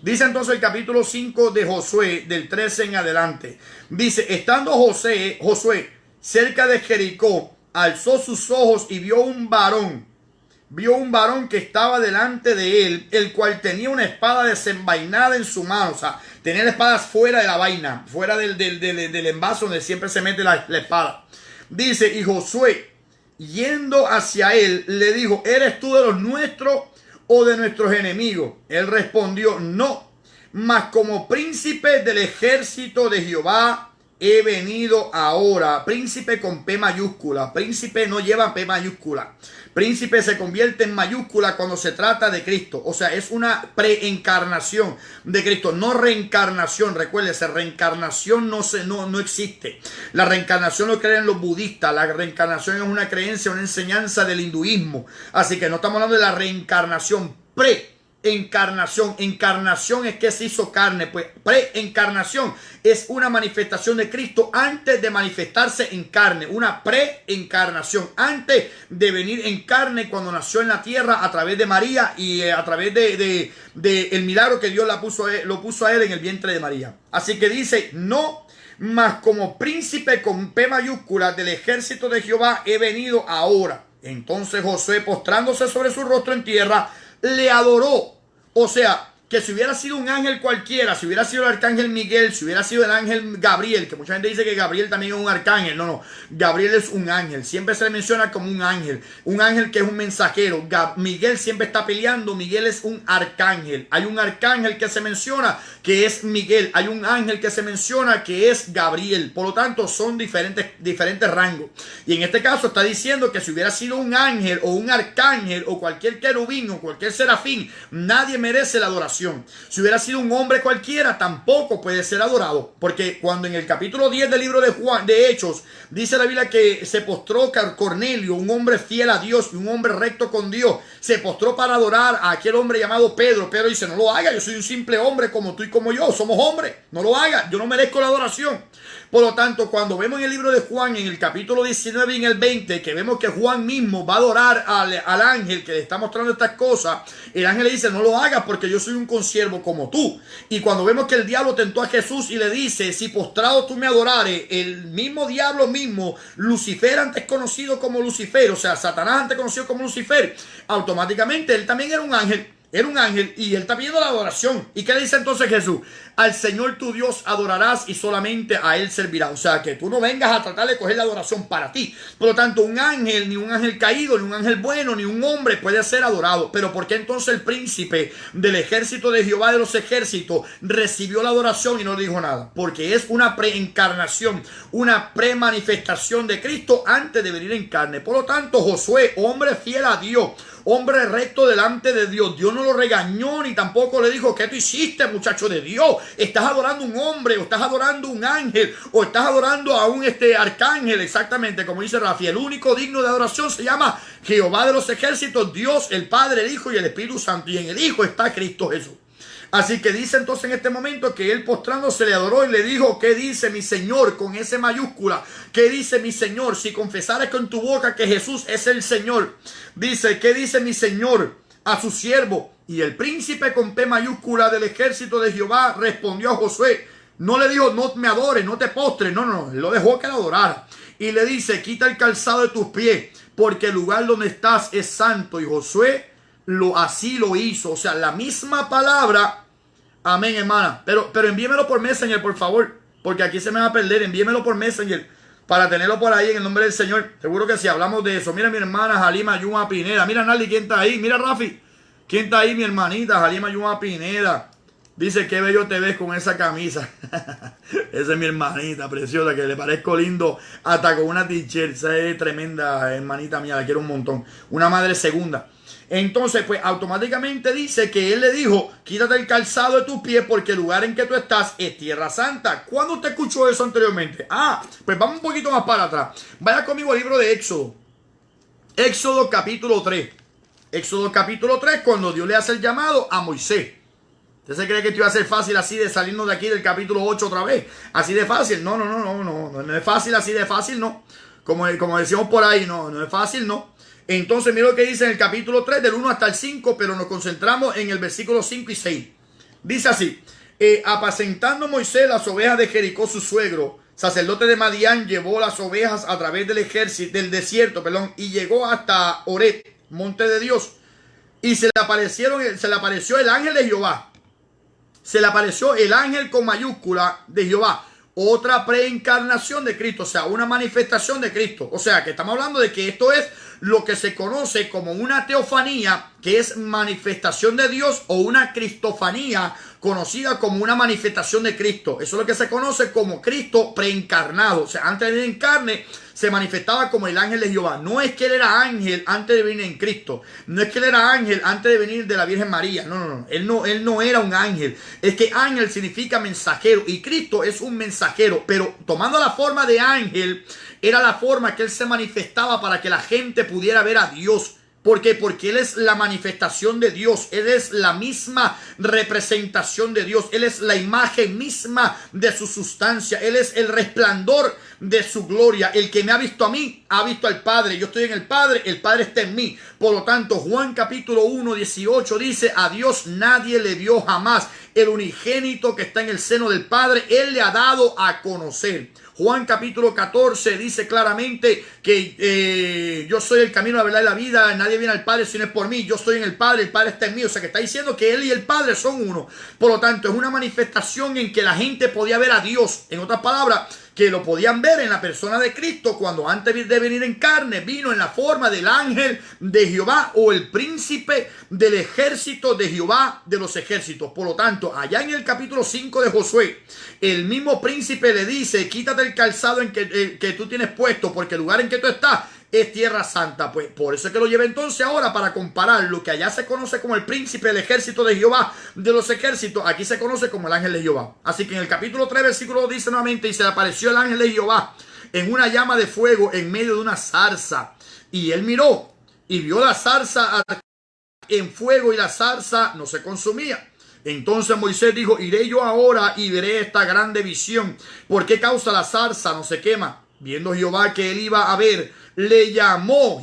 Dice entonces el capítulo 5 de Josué, del 13 en adelante. Dice, estando Josué cerca de Jericó, alzó sus ojos y vio un varón que estaba delante de él, el cual tenía una espada desenvainada en su mano. O sea, tenía la espada fuera de la vaina, fuera del envase donde siempre se mete la espada. Dice, y Josué, yendo hacia él, le dijo, ¿eres tú de los nuestros o de nuestros enemigos? Él respondió, no, mas como príncipe del ejército de Jehová he venido ahora. Príncipe con P mayúscula. Príncipe no lleva P mayúscula. Príncipe se convierte en mayúscula cuando se trata de Cristo. O sea, es una preencarnación de Cristo, no reencarnación. Recuérdese, reencarnación no existe. La reencarnación lo creen los budistas. La reencarnación es una creencia, una enseñanza del hinduismo. Así que no estamos hablando de la reencarnación. Preencarnación. Encarnación es que se hizo carne. Pues preencarnación es una manifestación de Cristo antes de manifestarse en carne. Una preencarnación. Antes de venir en carne cuando nació en la tierra a través de María y a través de el milagro que Dios lo puso a él en el vientre de María. Así que dice, no, mas como príncipe con P mayúscula del ejército de Jehová he venido ahora. Entonces Josué, postrándose sobre su rostro en tierra, le adoró. O sea, que si hubiera sido un ángel cualquiera, si hubiera sido el arcángel Miguel, si hubiera sido el ángel Gabriel, que mucha gente dice que Gabriel también es un arcángel. No, Gabriel es un ángel. Siempre se le menciona como un ángel que es un mensajero. Miguel siempre está peleando. Miguel es un arcángel. Hay un arcángel que se menciona que es Miguel. Hay un ángel que se menciona que es Gabriel. Por lo tanto, son diferentes rangos. Y en este caso está diciendo que si hubiera sido un ángel o un arcángel o cualquier querubín o cualquier serafín, nadie merece la adoración. Si hubiera sido un hombre cualquiera, tampoco puede ser adorado. Porque cuando en el capítulo 10 del libro de Hechos, dice la Biblia que se postró Cornelio, un hombre fiel a Dios y un hombre recto con Dios, se postró para adorar a aquel hombre llamado Pedro. Pedro dice, no lo haga, yo soy un simple hombre como tú y como yo, somos hombres, no lo haga, yo no merezco la adoración. Por lo tanto, cuando vemos en el libro de Juan, en el capítulo 19 y en el 20, que vemos que Juan mismo va a adorar al ángel que le está mostrando estas cosas, el ángel le dice, no lo hagas porque yo soy un consiervo como tú. Y cuando vemos que el diablo tentó a Jesús y le dice, si postrado tú me adorares, el mismo diablo mismo, Lucifer antes conocido como Lucifer, o sea, Satanás antes conocido como Lucifer, automáticamente él también era un ángel. Era un ángel y él está pidiendo la adoración. ¿Y qué le dice entonces Jesús? Al Señor tu Dios adorarás y solamente a Él servirás. O sea, que tú no vengas a tratar de coger la adoración para ti. Por lo tanto, un ángel, ni un ángel caído, ni un ángel bueno, ni un hombre puede ser adorado. Pero ¿por qué entonces el príncipe del ejército de Jehová de los ejércitos recibió la adoración y no le dijo nada? Porque es una preencarnación, una premanifestación de Cristo antes de venir en carne. Por lo tanto, Josué, hombre fiel a Dios, hombre recto delante de Dios, Dios no lo regañó ni tampoco le dijo, ¿qué tú hiciste, muchacho de Dios? Estás adorando a un hombre, o estás adorando a un ángel, o estás adorando a un arcángel. Exactamente como dice Rafi, el único digno de adoración se llama Jehová de los ejércitos, Dios, el Padre, el Hijo y el Espíritu Santo, y en el Hijo está Cristo Jesús. Así que dice entonces en este momento que él postrándose le adoró y le dijo, ¿qué dice mi Señor? Con ese mayúscula, ¿qué dice mi Señor? Si confesares con tu boca que Jesús es el Señor. Dice, ¿qué dice mi Señor a su siervo? Y el príncipe con P mayúscula del ejército de Jehová respondió a Josué. No le dijo, no me adores, no te postres. No, él lo dejó que le adorara. Y le dice, quita el calzado de tus pies, porque el lugar donde estás es santo. Y Josué así lo hizo. O sea, la misma palabra. Amén, hermana. Pero envíemelo por Messenger, por favor. Porque aquí se me va a perder. Envíemelo por Messenger para tenerlo por ahí en el nombre del Señor. Seguro que si hablamos de eso. Mira mi hermana Jalima Yuma Pineda. Mira Nali, ¿quién está ahí? Mira Rafi. ¿Quién está ahí? Mi hermanita Jalima Yuma Pineda. Dice, qué bello te ves con esa camisa. Esa es mi hermanita preciosa, que le parezco lindo hasta con una t-shirt. Esa es tremenda hermanita mía, la quiero un montón. Una madre segunda. Entonces, pues automáticamente dice que él le dijo, quítate el calzado de tus pies porque el lugar en que tú estás es tierra santa. ¿Cuándo usted escuchó eso anteriormente? Pues vamos un poquito más para atrás. Vaya conmigo al libro de Éxodo. Éxodo capítulo 3. Éxodo capítulo 3, cuando Dios le hace el llamado a Moisés. ¿Usted se cree que esto iba a ser fácil así de salirnos de aquí del capítulo 8 otra vez? Así de fácil. No es fácil así de fácil, no. Como decíamos por ahí, no es fácil, no. Entonces mira lo que dice en el capítulo 3 del 1 hasta el 5, pero nos concentramos en el versículo 5 y 6. Dice así, apacentando Moisés las ovejas de Jericó su suegro, sacerdote de Madián, llevó las ovejas a través del desierto, y llegó hasta Horeb, monte de Dios, y se le apareció el ángel de Jehová. Se le apareció el ángel con mayúscula de Jehová. Otra preencarnación de Cristo, o sea, una manifestación de Cristo. O sea, que estamos hablando de que esto es lo que se conoce como una teofanía, que es manifestación de Dios, o una cristofanía, conocida como una manifestación de Cristo. Eso es lo que se conoce como Cristo preencarnado. O sea, antes de venir en carne, se manifestaba como el ángel de Jehová. No es que él era ángel antes de venir en Cristo. No es que él era ángel antes de venir de la Virgen María. No. Él no era un ángel. Es que ángel significa mensajero. Y Cristo es un mensajero. Pero tomando la forma de ángel, era la forma que él se manifestaba para que la gente pudiera ver a Dios. ¿Por qué? Porque él es la manifestación de Dios. Él es la misma representación de Dios. Él es la imagen misma de su sustancia. Él es el resplandor de su gloria. El que me ha visto a mí, ha visto al Padre. Yo estoy en el Padre está en mí. Por lo tanto, Juan capítulo 1, 18 dice, a Dios nadie le vio jamás. El unigénito que está en el seno del Padre, él le ha dado a conocer. Juan capítulo 14 dice claramente que yo soy el camino, la verdad y la vida. Nadie viene al Padre si no es por mí. Yo estoy en el Padre está en mí. O sea que está diciendo que él y el Padre son uno. Por lo tanto, es una manifestación en que la gente podía ver a Dios. En otras palabras, que lo podían ver en la persona de Cristo cuando antes de venir en carne vino en la forma del ángel de Jehová o el príncipe del ejército de Jehová de los ejércitos. Por lo tanto, allá en el capítulo 5 de Josué, el mismo príncipe le dice, quítate el calzado que tú tienes puesto porque el lugar en que tú estás es tierra santa. Pues por eso es que lo lleva entonces ahora para comparar lo que allá se conoce como el príncipe del ejército de Jehová de los ejércitos, aquí se conoce como el ángel de Jehová. Así que en el capítulo 3 versículo 2 dice nuevamente, y se le apareció el ángel de Jehová en una llama de fuego en medio de una zarza, y él miró y vio la zarza en fuego y la zarza no se consumía. Entonces Moisés dijo, iré yo ahora y veré esta grande visión. ¿Por qué causa la zarza no se quema? Viendo Jehová que él iba a ver, le llamó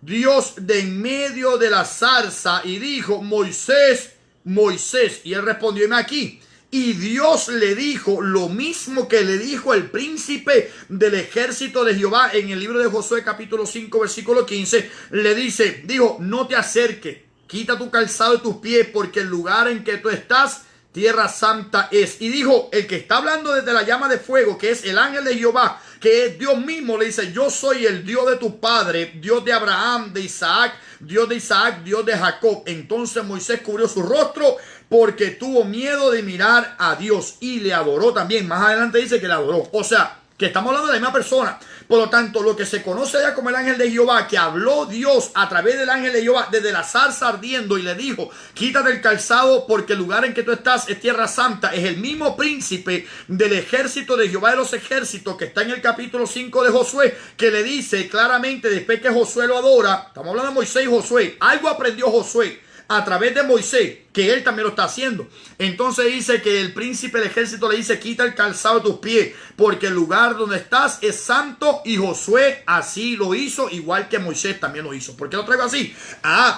Dios de en medio de la zarza y dijo, Moisés, Moisés. Y él respondió, heme aquí. Y Dios le dijo lo mismo que le dijo el príncipe del ejército de Jehová en el libro de Josué capítulo 5 versículo 15. Le dijo, no te acerques, quita tu calzado de tus pies porque el lugar en que tú estás, tierra santa es. Y dijo, el que está hablando desde la llama de fuego, que es el ángel de Jehová, que es Dios mismo, le dice, yo soy el Dios de tu padre, Dios de Abraham, de Isaac, Dios de Jacob. Entonces Moisés cubrió su rostro porque tuvo miedo de mirar a Dios y le adoró también. Más adelante dice que le adoró. O sea, que estamos hablando de la misma persona. Por lo tanto, lo que se conoce ya como el ángel de Jehová, que habló Dios a través del ángel de Jehová desde la zarza ardiendo y le dijo, quítate el calzado porque el lugar en que tú estás es tierra santa, es el mismo príncipe del ejército de Jehová de los ejércitos que está en el capítulo 5 de Josué, que le dice claramente después que Josué lo adora, estamos hablando de Moisés y Josué, algo aprendió Josué a través de Moisés, que él también lo está haciendo. Entonces dice que el príncipe del ejército le dice, quita el calzado de tus pies, porque el lugar donde estás es santo, y Josué así lo hizo, igual que Moisés también lo hizo. ¿Por qué lo traigo así?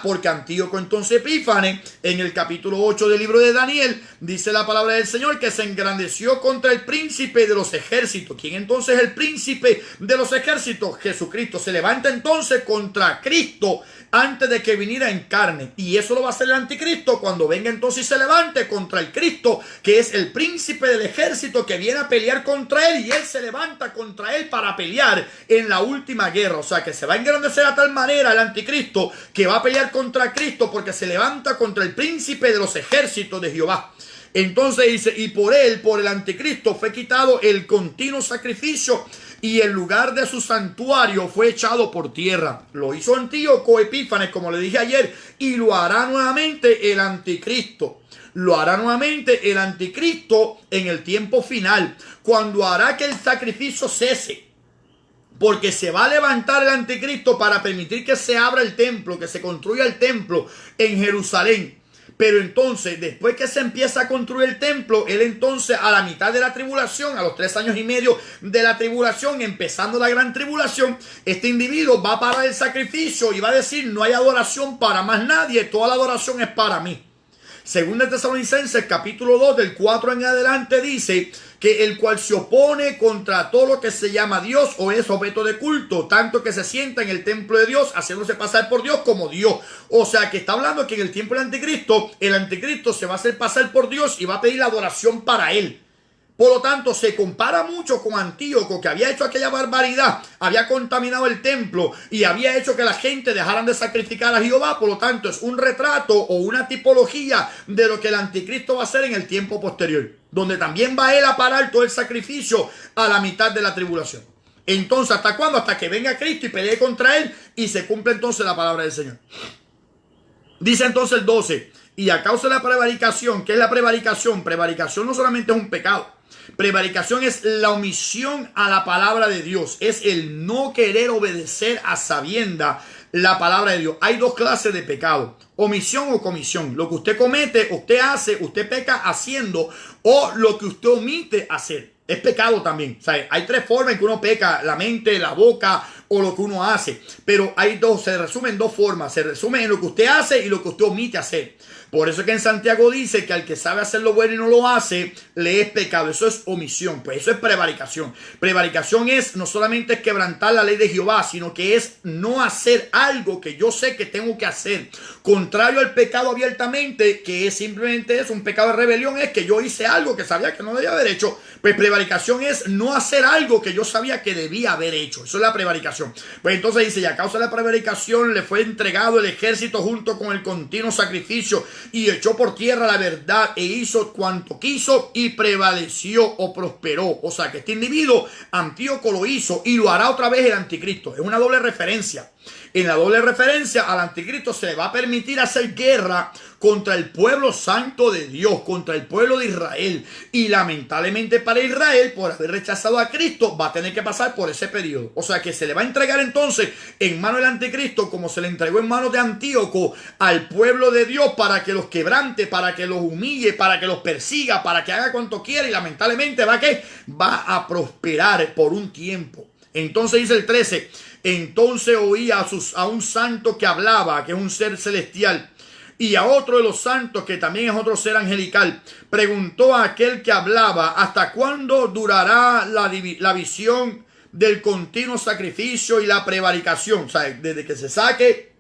Porque Antíoco entonces Epífanes, en el capítulo 8 del libro de Daniel, dice la palabra del Señor, que se engrandeció contra el príncipe de los ejércitos. ¿Quién entonces es el príncipe de los ejércitos? Jesucristo. Se levanta entonces contra Cristo antes de que viniera en carne, y eso lo va a hacer el anticristo cuando venga entonces y se levante contra el Cristo, que es el príncipe del ejército que viene a pelear contra él, y él se levanta contra él para pelear en la última guerra. O sea que se va a engrandecer a tal manera el anticristo que va a pelear contra Cristo porque se levanta contra el príncipe de los ejércitos de Jehová. Entonces dice, y por él, por el anticristo, fue quitado el continuo sacrificio y el lugar de su santuario fue echado por tierra. Lo hizo Antíoco Epífanes, como le dije ayer, y lo hará nuevamente el anticristo. Lo hará nuevamente el anticristo en el tiempo final, cuando hará que el sacrificio cese. Porque se va a levantar el anticristo para permitir que se abra el templo, que se construya el templo en Jerusalén. Pero entonces, después que se empieza a construir el templo, él entonces a la mitad de la tribulación, a los 3 años y medio de la tribulación, empezando la gran tribulación, este individuo va a parar el sacrificio y va a decir: no hay adoración para más nadie, toda la adoración es para mí. Según de Tesalonicenses capítulo 2 del 4 en adelante dice que el cual se opone contra todo lo que se llama Dios o es objeto de culto, tanto que se sienta en el templo de Dios haciéndose pasar por Dios como Dios. O sea que está hablando que en el tiempo del anticristo, el anticristo se va a hacer pasar por Dios y va a pedir la adoración para él. Por lo tanto, se compara mucho con Antíoco, que había hecho aquella barbaridad, había contaminado el templo y había hecho que la gente dejaran de sacrificar a Jehová. Por lo tanto, es un retrato o una tipología de lo que el anticristo va a hacer en el tiempo posterior, donde también va él a parar todo el sacrificio a la mitad de la tribulación. Entonces, ¿hasta cuándo? Hasta que venga Cristo y pelee contra él y se cumple entonces la palabra del Señor. Dice entonces el 12, y a causa de la prevaricación. ¿Qué es la prevaricación? Prevaricación no solamente es un pecado. Prevaricación es la omisión a la palabra de Dios. Es el no querer obedecer a sabienda la palabra de Dios. Hay 2 clases de pecado: omisión o comisión. Lo que usted comete, usted hace, usted peca haciendo, o lo que usted omite hacer. Es pecado también. O sea, hay 3 formas en que uno peca: la mente, la boca o lo que uno hace. Pero hay 2, se resume en 2 formas. Se resume en lo que usted hace y lo que usted omite hacer. Por eso es que en Santiago dice que al que sabe hacer lo bueno y no lo hace, le es pecado. Eso es omisión, pues eso es prevaricación. Prevaricación es no solamente quebrantar la ley de Jehová, sino que es no hacer algo que yo sé que tengo que hacer. Contrario al pecado abiertamente, que es simplemente es un pecado de rebelión, es que yo hice algo que sabía que no debía haber hecho. Pues prevaricación es no hacer algo que yo sabía que debía haber hecho. Eso es la prevaricación. Pues entonces dice, y a causa de la prevaricación le fue entregado el ejército junto con el continuo sacrificio, y echó por tierra la verdad e hizo cuanto quiso y prevaleció o prosperó. O sea que este individuo, Antíoco, lo hizo y lo hará otra vez el anticristo. Es una doble referencia. En la doble referencia al anticristo se le va a permitir hacer guerra contra el pueblo santo de Dios, contra el pueblo de Israel. Y lamentablemente para Israel, por haber rechazado a Cristo, va a tener que pasar por ese periodo. O sea que se le va a entregar entonces en mano del anticristo, como se le entregó en manos de Antíoco al pueblo de Dios, para que los quebrante, para que los humille, para que los persiga, para que haga cuanto quiera. Y lamentablemente va a prosperar por un tiempo. Entonces dice el 13, entonces oía a un santo que hablaba, que es un ser celestial, y a otro de los santos, que también es otro ser angelical. Preguntó a aquel que hablaba: ¿hasta cuándo durará la visión del continuo sacrificio y la prevaricación? O sea, desde que se saque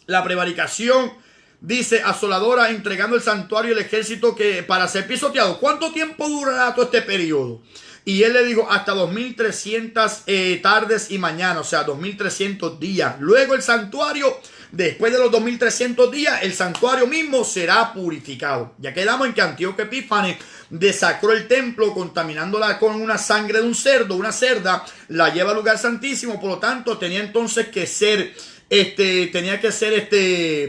la prevaricación, dice, asoladora, entregando el santuario y el ejército que para ser pisoteado. ¿Cuánto tiempo durará todo este periodo? Y él le dijo: hasta 2300 tardes y mañanas, o sea, 2300 días. Luego el santuario, después de los 2300 días, el santuario mismo será purificado. Ya quedamos en que Antíoco Epífanes desacró el templo, contaminándola con una sangre de un cerdo, una cerda, la lleva al lugar santísimo. Por lo tanto, tenía entonces que ser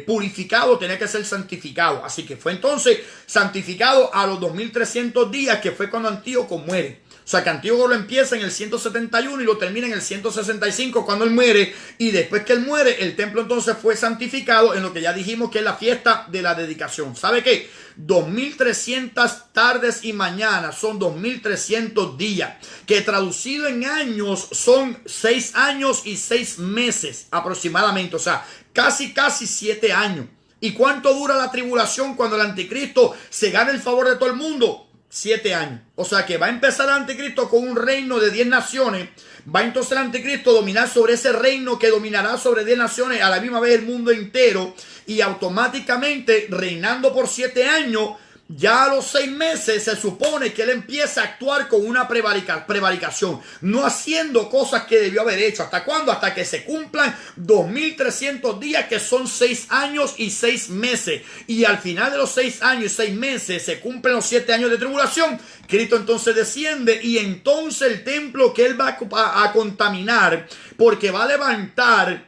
purificado, tenía que ser santificado. Así que fue entonces santificado a los 2300 días, que fue cuando Antíoco muere. O sea que Antíoco lo empieza en el 171 y lo termina en el 165 cuando él muere. Y después que él muere, el templo entonces fue santificado en lo que ya dijimos que es la fiesta de la dedicación. ¿Sabe qué? 2300 tardes y mañanas son 2300 días, que traducido en años son 6 años y 6 meses aproximadamente. O sea, casi 7 años. ¿Y cuánto dura la tribulación cuando el anticristo se gana el favor de todo el mundo? 7 años. O sea que va a empezar el anticristo con un reino de 10 naciones. Va entonces el anticristo a dominar sobre ese reino, que dominará sobre 10 naciones, a la misma vez el mundo entero. Y automáticamente, reinando por 7 años, ya a los 6 meses se supone que él empieza a actuar con una prevaricación, no haciendo cosas que debió haber hecho. ¿Hasta cuándo? Hasta que se cumplan 2300 días, que son 6 años y 6 meses. Y al final de los 6 años y 6 meses se cumplen los 7 años de tribulación. Cristo entonces desciende y entonces el templo que él va a contaminar, porque va a levantar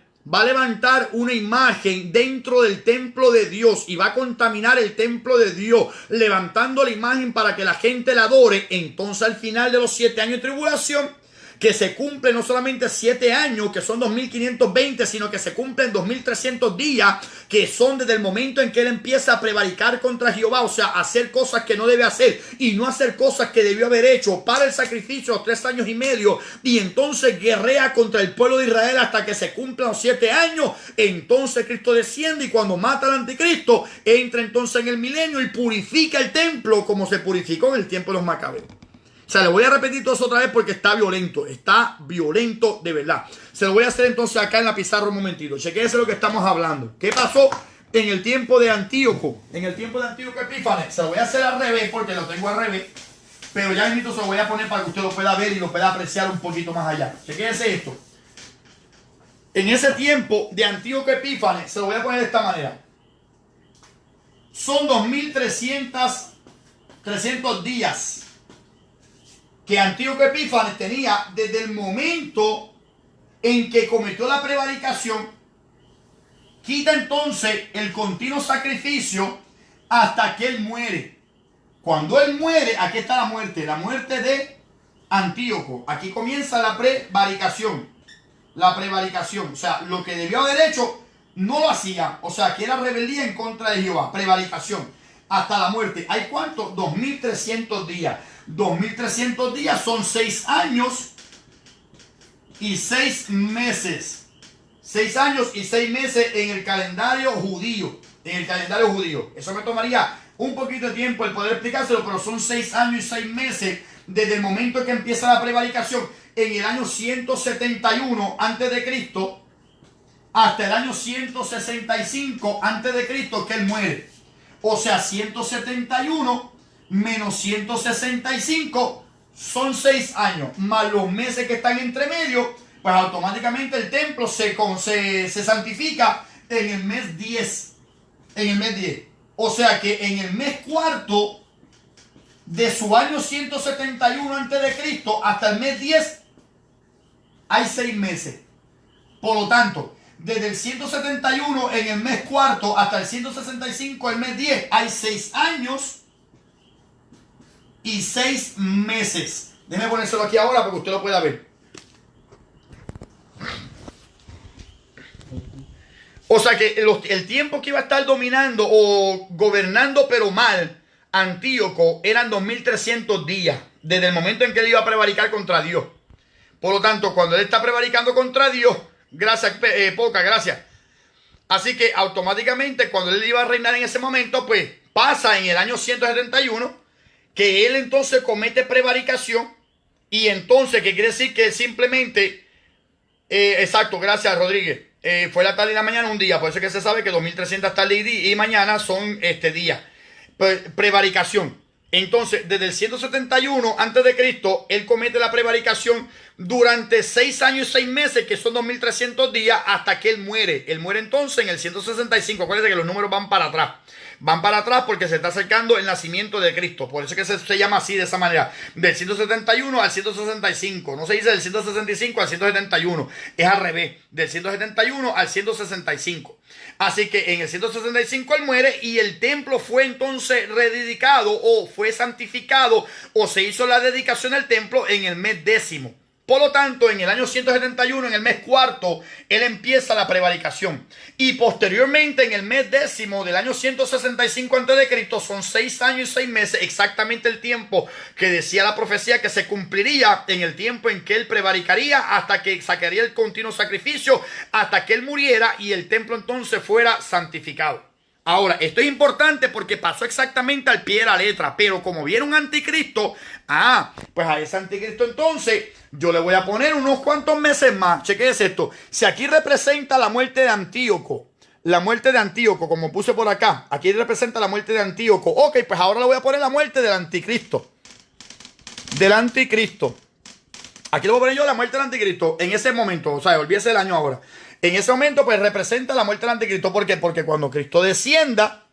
una imagen dentro del templo de Dios y va a contaminar el templo de Dios, levantando la imagen para que la gente la adore. Entonces al final de los 7 años de tribulación, que se cumple no solamente 7 años, que son 2520, sino que se cumplen 2300 días, que son desde el momento en que él empieza a prevaricar contra Jehová, o sea, hacer cosas que no debe hacer y no hacer cosas que debió haber hecho, para el sacrificio los 3 años y medio, y entonces guerrea contra el pueblo de Israel hasta que se cumplan los 7 años. Entonces Cristo desciende y cuando mata al anticristo, entra entonces en el milenio y purifica el templo como se purificó en el tiempo de los macabeos. O sea, le voy a repetir todo eso otra vez porque está violento de verdad. Se lo voy a hacer entonces acá en la pizarra un momentito. Chequéense lo que estamos hablando. ¿Qué pasó en el tiempo de Antíoco? En el tiempo de Antíoco Epífanes. Se lo voy a hacer al revés porque lo tengo al revés. Pero ya mismo se lo voy a poner para que usted lo pueda ver y lo pueda apreciar un poquito más allá. Chequéense esto. En ese tiempo de Antíoco Epífanes, se lo voy a poner de esta manera. Son 2300 días que Antíoco Epífanes tenía desde el momento en que cometió la prevaricación, quita entonces el continuo sacrificio hasta que él muere. Cuando él muere, aquí está la muerte de Antíoco. Aquí comienza la prevaricación. O sea, lo que debió haber hecho no lo hacía. O sea, que era rebeldía en contra de Jehová. Prevaricación. Hasta la muerte. ¿Hay cuánto? 2300 días. 2300 días son 6 años y 6 meses. 6 años y 6 meses en el calendario judío. Eso me tomaría un poquito de tiempo el poder explicárselo, pero son 6 años y 6 meses desde el momento que empieza la prevaricación en el año 171 antes de Cristo hasta el año 165 antes de Cristo que él muere. O sea, 171 menos 165 son 6 años, más los meses que están entre medio, pues automáticamente el templo se santifica en el mes 10. O sea que en el mes cuarto de su año 171 antes de Cristo hasta el mes 10 hay 6 meses. Por lo tanto, desde el 171 en el mes cuarto hasta el 165 el mes 10 hay 6 años y 6 meses. Déjeme ponérselo aquí ahora para que usted lo pueda ver. O sea que el tiempo que iba a estar dominando o gobernando pero mal Antíoco eran 2300 días desde el momento en que él iba a prevaricar contra Dios. Por lo tanto, cuando él está prevaricando contra Dios, gracias. Así que automáticamente cuando él iba a reinar en ese momento, pues pasa en el año 171 que él entonces comete prevaricación. Y entonces, ¿qué quiere decir? Que simplemente, exacto, gracias Rodríguez, fue la tarde y la mañana un día, por eso es que se sabe que 2300 tarde y mañana son días. Prevaricación. Entonces, desde el 171 antes de Cristo, él comete la prevaricación durante 6 años y 6 meses, que son 2300 días, hasta que él muere. Él muere entonces en el 165. Acuérdense que los números van para atrás. Van para atrás porque se está acercando el nacimiento de Cristo. Por eso es que se llama así, de esa manera. Del 171 al 165. No se dice del 165 al 171. Es al revés. Del 171 al 165. Así que en el 165 él muere y el templo fue entonces rededicado o fue santificado o se hizo la dedicación al templo en el mes 10. Por lo tanto, en el año 171, en el mes cuarto, él empieza la prevaricación. Y posteriormente, en el mes 10 del año 165 a.C., son 6 años y 6 meses, exactamente el tiempo que decía la profecía que se cumpliría en el tiempo en que él prevaricaría hasta que sacaría el continuo sacrificio, hasta que él muriera y el templo entonces fuera santificado. Ahora, esto es importante porque pasó exactamente al pie de la letra, pero como viene un anticristo, pues a ese anticristo entonces yo le voy a poner unos cuantos meses más. Chequense esto. Si aquí representa la muerte de Antíoco, la muerte de Antíoco, como puse por acá. Aquí representa la muerte de Antíoco. Ok, pues ahora le voy a poner la muerte del anticristo. Del anticristo. Aquí le voy a poner yo la muerte del anticristo en ese momento. O sea, olvídese el año ahora. En ese momento, pues representa la muerte del anticristo. ¿Por qué? Porque cuando Cristo descienda,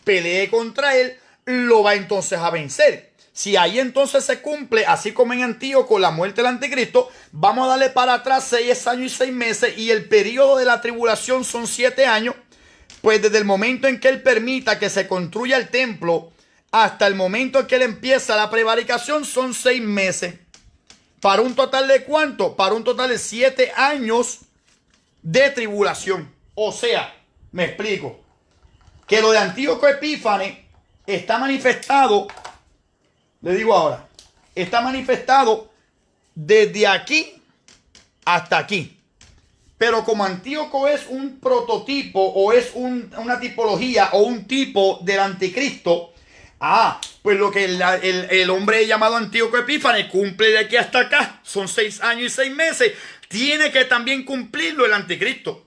pelee contra él, lo va entonces a vencer. Si ahí entonces se cumple, así como en Antíoco, la muerte del anticristo, vamos a darle para atrás 6 años y 6 meses, y el periodo de la tribulación son 7 años, pues desde el momento en que él permita que se construya el templo hasta el momento en que él empieza la prevaricación son 6 meses. ¿Para un total de cuánto? Para un total de 7 años de tribulación. O sea, me explico, que lo de Antíoco Epífanes está manifestado. Le digo ahora, está manifestado desde aquí hasta aquí. Pero como Antíoco es un prototipo o es una tipología o un tipo del anticristo, pues lo que el hombre llamado Antíoco Epífanes cumple de aquí hasta acá, son 6 años y 6 meses, tiene que también cumplirlo el anticristo.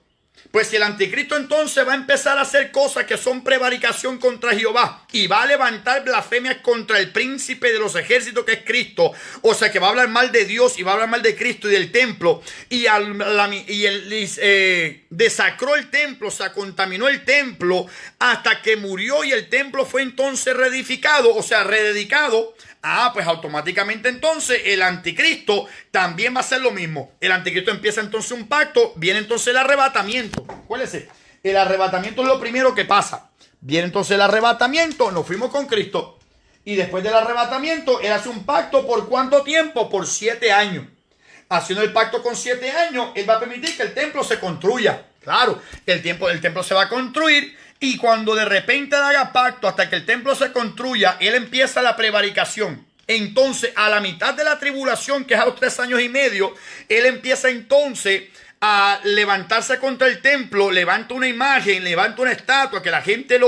Pues si el anticristo entonces va a empezar a hacer cosas que son prevaricación contra Jehová y va a levantar blasfemias contra el príncipe de los ejércitos que es Cristo, o sea que va a hablar mal de Dios y va a hablar mal de Cristo y del templo, y desacró el templo, se contaminó el templo hasta que murió y el templo fue entonces reedificado, o sea rededicado. Pues automáticamente entonces el anticristo también va a hacer lo mismo. El anticristo empieza entonces un pacto, viene entonces el arrebatamiento. Acuérdense, el arrebatamiento es lo primero que pasa. Viene entonces el arrebatamiento, nos fuimos con Cristo. Y después del arrebatamiento, él hace un pacto. ¿Por cuánto tiempo? Por 7 años. Haciendo el pacto con 7 años, él va a permitir que el templo se construya. Claro, el templo se va a construir. Y cuando de repente haga pacto hasta que el templo se construya, él empieza la prevaricación. Entonces, a la mitad de la tribulación, que es a los 3 años y medio, él empieza entonces a levantarse contra el templo, levanta una imagen, levanta una estatua, que la gente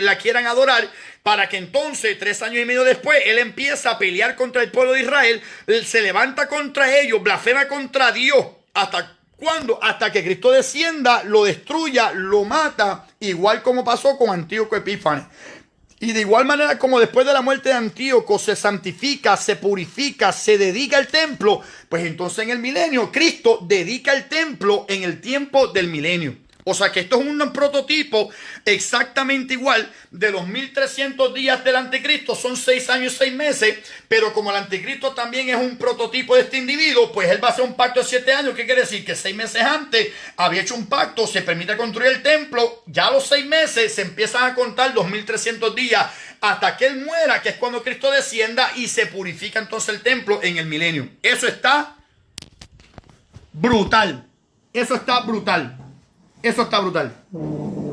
la quieran adorar, para que entonces, 3 años y medio después, él empieza a pelear contra el pueblo de Israel, se levanta contra ellos, blasfema contra Dios, ¿hasta cuándo? Hasta que Cristo descienda, lo destruya, lo mata, igual como pasó con Antíoco Epífanes. Y de igual manera como después de la muerte de Antíoco se santifica, se purifica, se dedica al templo, pues entonces en el milenio Cristo dedica el templo en el tiempo del milenio. O sea que esto es un prototipo exactamente igual de los 1300 días del anticristo. Son 6 años y 6 meses. Pero como el anticristo también es un prototipo de este individuo, pues él va a hacer un pacto de 7 años. ¿Qué quiere decir? Que 6 meses antes había hecho un pacto, se permite construir el templo. Ya a los 6 meses se empiezan a contar 2300 días hasta que él muera, que es cuando Cristo descienda y se purifica entonces el templo en el milenio. Eso está brutal. Eso está brutal. Eso está brutal.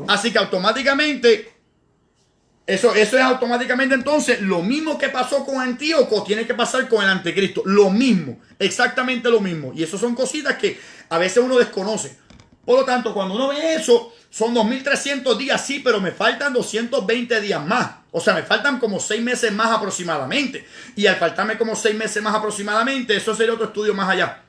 Así que automáticamente, eso es automáticamente entonces lo mismo que pasó con Antíoco, tiene que pasar con el anticristo. Lo mismo, exactamente lo mismo. Y eso son cositas que a veces uno desconoce. Por lo tanto, cuando uno ve eso, son 2300 días, sí, pero me faltan 220 días más. O sea, me faltan como 6 meses más aproximadamente. Y al faltarme como 6 meses más aproximadamente, eso sería otro estudio más allá.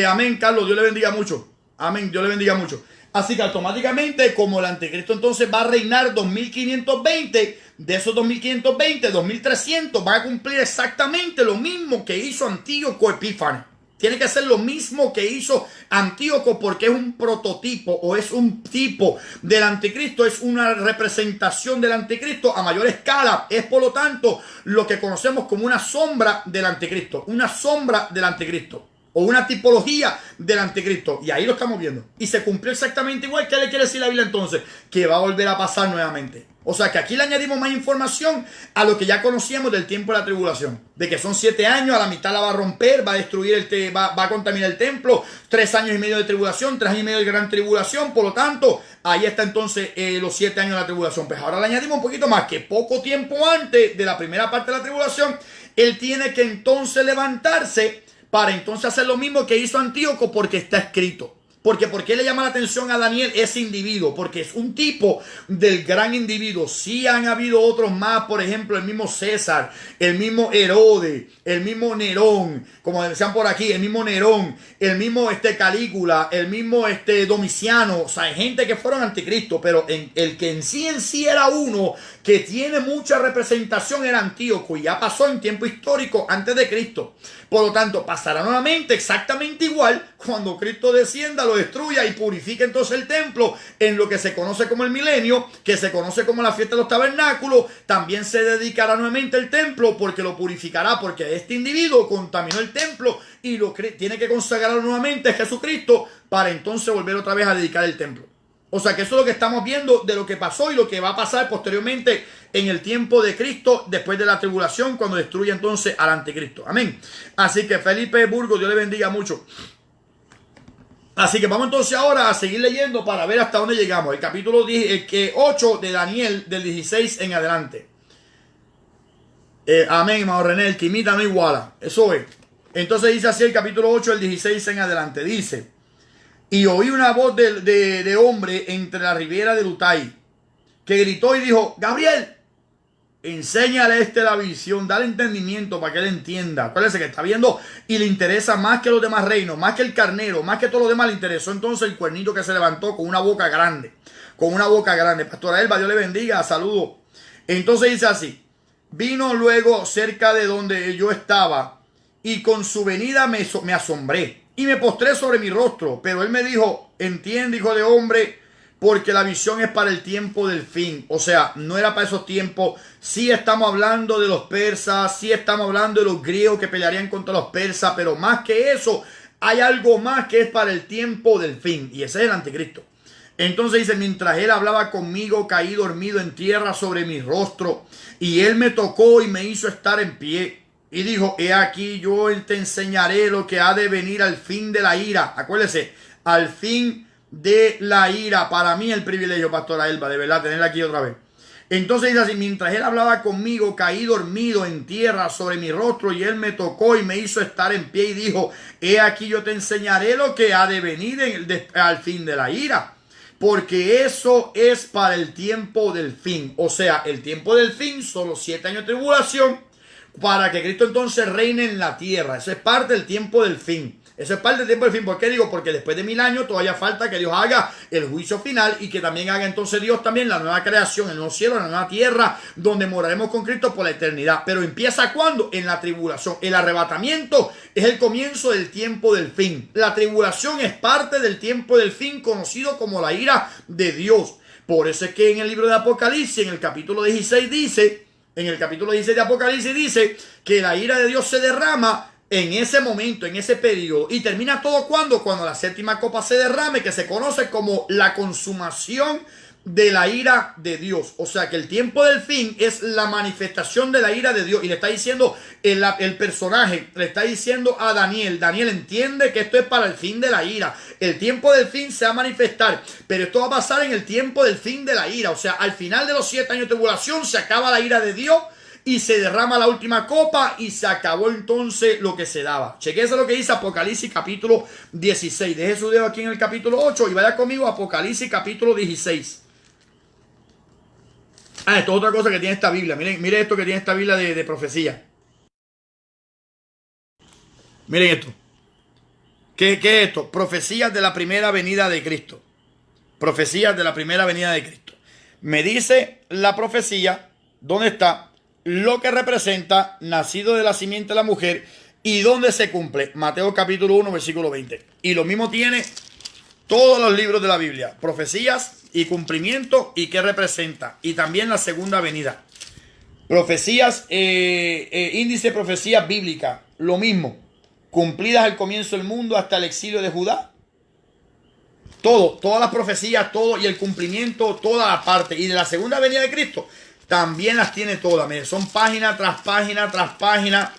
Amén, Carlos, Dios le bendiga mucho. Amén, Dios le bendiga mucho. Así que automáticamente, como el anticristo entonces va a reinar 2520, de esos 2520, 2300 van a cumplir exactamente lo mismo que hizo Antíoco Epífanes. Tiene que ser lo mismo que hizo Antíoco porque es un prototipo o es un tipo del anticristo, es una representación del anticristo a mayor escala. Es por lo tanto lo que conocemos como una sombra del anticristo, una sombra del anticristo. O una tipología del anticristo. Y ahí lo estamos viendo. Y se cumplió exactamente igual. ¿Qué le quiere decir la Biblia entonces? Que va a volver a pasar nuevamente. O sea que aquí le añadimos más información a lo que ya conocíamos del tiempo de la tribulación. De que son 7 años, a la mitad la va a romper, va a destruir, va a contaminar el templo. 3 años y medio de tribulación, 3 años y medio de gran tribulación. Por lo tanto, ahí está entonces los 7 años de la tribulación. Pues ahora le añadimos un poquito más, que poco tiempo antes de la primera parte de la tribulación, él tiene que entonces levantarse para entonces hacer lo mismo que hizo Antíoco, porque está escrito. Porque ¿por qué le llama la atención a Daniel ese individuo? Porque es un tipo del gran individuo. Sí han habido otros más, por ejemplo, el mismo César, el mismo Herodes, el mismo Nerón, como decían por aquí, el mismo Nerón, el mismo Calígula, el mismo Domiciano. O sea, hay gente que fueron anticristo, pero el que en sí era uno que tiene mucha representación era Antíoco y ya pasó en tiempo histórico antes de Cristo. Por lo tanto, pasará nuevamente exactamente igual cuando Cristo descienda, lo destruya y purifique entonces el templo en lo que se conoce como el milenio, que se conoce como la fiesta de los tabernáculos. También se dedicará nuevamente el templo porque lo purificará, porque este individuo contaminó el templo y lo tiene que consagrarlo nuevamente a Jesucristo para entonces volver otra vez a dedicar el templo. O sea que eso es lo que estamos viendo de lo que pasó y lo que va a pasar posteriormente en el tiempo de Cristo después de la tribulación cuando destruye entonces al anticristo. Amén. Así que Felipe Burgos, Dios le bendiga mucho. Así que vamos entonces ahora a seguir leyendo para ver hasta dónde llegamos. El capítulo 8 de Daniel del 16 en adelante. Amén, hermano René, el que imita no iguala. Eso es. Entonces dice así el capítulo 8 del 16 en adelante. Dice: y oí una voz de hombre entre la ribera de Lutai, que gritó y dijo: Gabriel, enséñale la visión, dale entendimiento para que él entienda. Acuérdese que está viendo y le interesa más que los demás reinos, más que el carnero, más que todo lo demás. Le interesó entonces el cuernito que se levantó con una boca grande. Con una boca grande. Pastora Elba, Dios le bendiga, saludo. Entonces dice así: vino luego cerca de donde yo estaba y con su venida me asombré. Y me postré sobre mi rostro, pero él me dijo: entiende, hijo de hombre, porque la visión es para el tiempo del fin. O sea, no era para esos tiempos. Sí estamos hablando de los persas, sí estamos hablando de los griegos que pelearían contra los persas, pero más que eso, hay algo más que es para el tiempo del fin, y ese es el anticristo. Entonces dice: mientras él hablaba conmigo, caí dormido en tierra sobre mi rostro, y él me tocó y me hizo estar en pie. Y dijo: he aquí, yo te enseñaré lo que ha de venir al fin de la ira. Acuérdese, al fin de la ira. Para mí el privilegio, Pastora Elba, de verdad, tenerla aquí otra vez. Entonces dice así: mientras él hablaba conmigo, caí dormido en tierra sobre mi rostro, y él me tocó y me hizo estar en pie. Y dijo: he aquí, yo te enseñaré lo que ha de venir al fin de la ira. Porque eso es para el tiempo del fin. O sea, el tiempo del fin son los 7 años de tribulación, para que Cristo entonces reine en la tierra. Eso es parte del tiempo del fin. Eso es parte del tiempo del fin. ¿Por qué digo? Porque después de 1000 años todavía falta que Dios haga el juicio final y que también haga entonces Dios también la nueva creación, el nuevo cielo, la nueva tierra, donde moraremos con Cristo por la eternidad. Pero ¿empieza cuándo? En la tribulación. El arrebatamiento es el comienzo del tiempo del fin. La tribulación es parte del tiempo del fin, conocido como la ira de Dios. Por eso es que en el libro de Apocalipsis, en el capítulo 16 dice... En el capítulo 16 de Apocalipsis dice que la ira de Dios se derrama en ese momento, en ese periodo. Y termina todo cuando la séptima copa se derrame, que se conoce como la consumación de la ira de Dios. O sea que el tiempo del fin es la manifestación de la ira de Dios. Y le está diciendo el personaje, le está diciendo a Daniel: Daniel, entiende que esto es para el fin de la ira. El tiempo del fin se va a manifestar, pero esto va a pasar en el tiempo del fin de la ira. O sea, al final de los 7 años de tribulación se acaba la ira de Dios y se derrama la última copa y se acabó entonces lo que se daba. Chequense lo que dice Apocalipsis capítulo 16. Deje su dedo aquí en el capítulo 8 y vaya conmigo a Apocalipsis capítulo 16. Esto es otra cosa que tiene esta Biblia. Miren esto que tiene esta Biblia de profecía. Miren esto. ¿Qué es esto? Profecías de la primera venida de Cristo. Profecías de la primera venida de Cristo. Me dice la profecía, ¿dónde está? Lo que representa, nacido de la simiente de la mujer, y dónde se cumple. Mateo capítulo 1, versículo 20. Y lo mismo tiene todos los libros de la Biblia. Profecías y cumplimiento y qué representa. Y también la segunda venida. Profecías, índice de profecía bíblica. Lo mismo. Cumplidas al comienzo del mundo hasta el exilio de Judá. Todas las profecías, todo y el cumplimiento, toda la parte. Y de la segunda venida de Cristo también las tiene todas. Miren, son página tras página tras página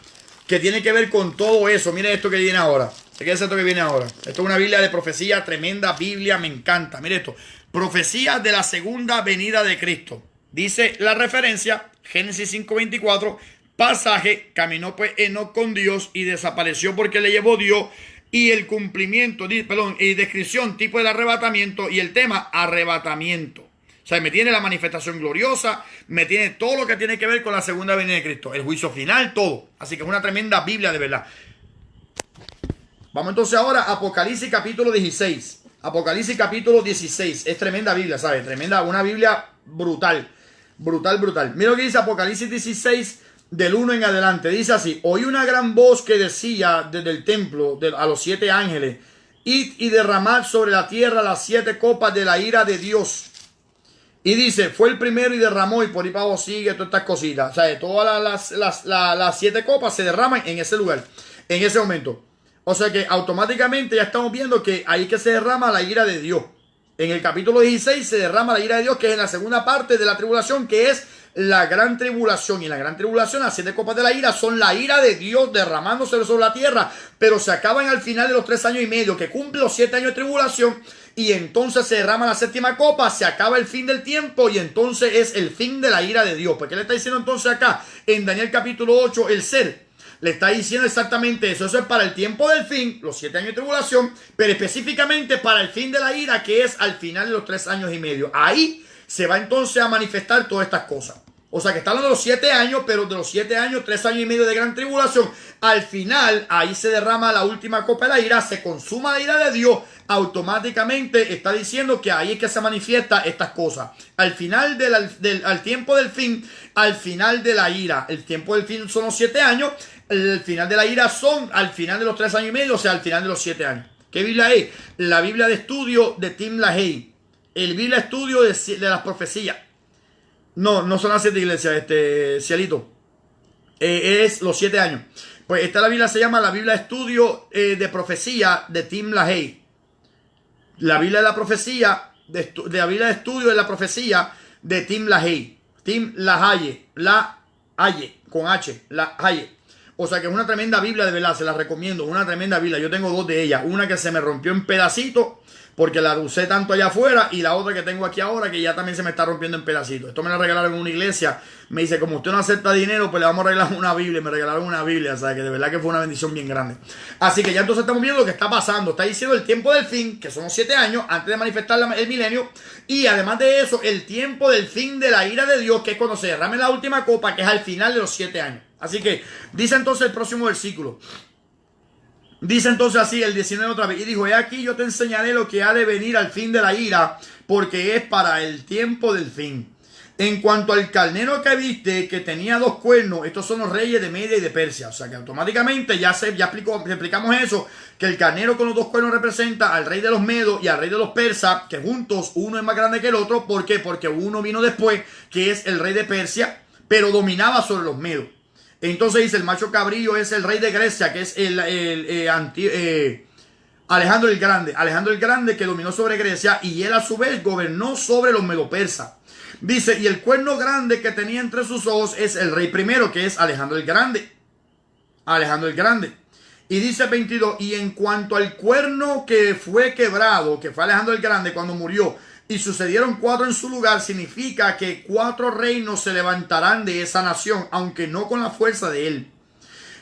que tiene que ver con todo eso. Miren esto que viene ahora. ¿Qué es esto que viene ahora? Esto es una Biblia de profecía, tremenda Biblia, me encanta. Mire esto. Profecías de la segunda venida de Cristo. Dice la referencia, Génesis 5:24. Pasaje: caminó pues Enoc con Dios y desapareció porque le llevó Dios. y el cumplimiento, perdón, y descripción, tipo del arrebatamiento y el tema arrebatamiento. O sea, me tiene la manifestación gloriosa, me tiene todo lo que tiene que ver con la segunda venida de Cristo, el juicio final, todo. Así que es una tremenda Biblia de verdad. Vamos entonces ahora a Apocalipsis capítulo 16. Apocalipsis capítulo 16. Es tremenda Biblia, ¿sabes? Tremenda, una Biblia brutal. Brutal, brutal. Mira lo que dice Apocalipsis 16 del 1 en adelante. Dice así: oí una gran voz que decía desde el templo a los 7 ángeles: id y derramad sobre la tierra las 7 copas de la ira de Dios. Y dice, fue el primero y derramó, y por ahí para abajo sigue todas estas cositas. O sea, todas las 7 copas se derraman en ese lugar, en ese momento. O sea que automáticamente ya estamos viendo que ahí que se derrama la ira de Dios. En el capítulo 16 se derrama la ira de Dios, que es en la segunda parte de la tribulación, que es la gran tribulación. Y en la gran tribulación, las 7 copas de la ira son la ira de Dios derramándose sobre la tierra, pero se acaban al final de los 3 años y medio, que cumple los 7 años de tribulación. Y entonces se derrama la 7ª copa, se acaba el fin del tiempo y entonces es el fin de la ira de Dios. Porque le está diciendo entonces acá en Daniel capítulo 8 el ser. Le está diciendo exactamente eso. Eso es para el tiempo del fin, los 7 años de tribulación, pero específicamente para el fin de la ira, que es al final de los 3 años y medio. Ahí se va entonces a manifestar todas estas cosas. O sea que está hablando de los 7 años, pero de los 7 años, 3 años y medio de gran tribulación. Al final, ahí se derrama la última copa de la ira, se consuma la ira de Dios. Automáticamente está diciendo que ahí es que se manifiesta estas cosas. Al final al tiempo del fin, al final de la ira. El tiempo del fin son los 7 años. El final de la ira son al final de los 3 años y medio, o sea, al final de los 7 años. ¿Qué Biblia es? La Biblia de estudio de Tim LaHaye. El Biblia de estudio de las profecías. No son las 7 iglesias, Cielito. Es los 7 años. Pues esta la Biblia se llama la Biblia de estudio de profecía de Tim LaHaye. La Biblia de la profecía, de la Biblia de estudio de la profecía de Tim LaHaye. Tim LaHaye. LaHaye, con H, LaHaye. O sea que es una tremenda Biblia, de verdad, se la recomiendo. Una tremenda Biblia. Yo tengo 2 de ellas. Una que se me rompió en pedacitos porque la usé tanto allá afuera, y la otra que tengo aquí ahora que ya también se me está rompiendo en pedacitos. Esto me la regalaron en una iglesia. Me dice, como usted no acepta dinero, pues le vamos a regalar una Biblia. Me regalaron una Biblia, o sea que de verdad que fue una bendición bien grande. Así que ya entonces estamos viendo lo que está pasando. Está diciendo el tiempo del fin, que son los 7 años antes de manifestar el milenio. Y además de eso, el tiempo del fin de la ira de Dios, que es cuando se derrame la última copa, que es al final de los 7 años. Así que dice entonces el próximo versículo. Dice entonces así el 19 otra vez. Y dijo, he aquí yo te enseñaré lo que ha de venir al fin de la ira, porque es para el tiempo del fin. En cuanto al carnero que viste, que tenía 2 cuernos, estos son los reyes de Media y de Persia. O sea que automáticamente ya explicamos eso, que el carnero con los 2 cuernos representa al rey de los medos y al rey de los persas, que juntos uno es más grande que el otro. ¿Por qué? Porque uno vino después, que es el rey de Persia, pero dominaba sobre los medos. Entonces dice, el macho cabrillo es el rey de Grecia, que es Alejandro el Grande. Alejandro el Grande, que dominó sobre Grecia, y él a su vez gobernó sobre los medopersas. Dice, y el cuerno grande que tenía entre sus ojos es el rey primero, que es Alejandro el Grande. Alejandro el Grande. Y dice 22, y en cuanto al cuerno que fue quebrado, que fue Alejandro el Grande cuando murió, y sucedieron 4 en su lugar, significa que 4 reinos se levantarán de esa nación, aunque no con la fuerza de él.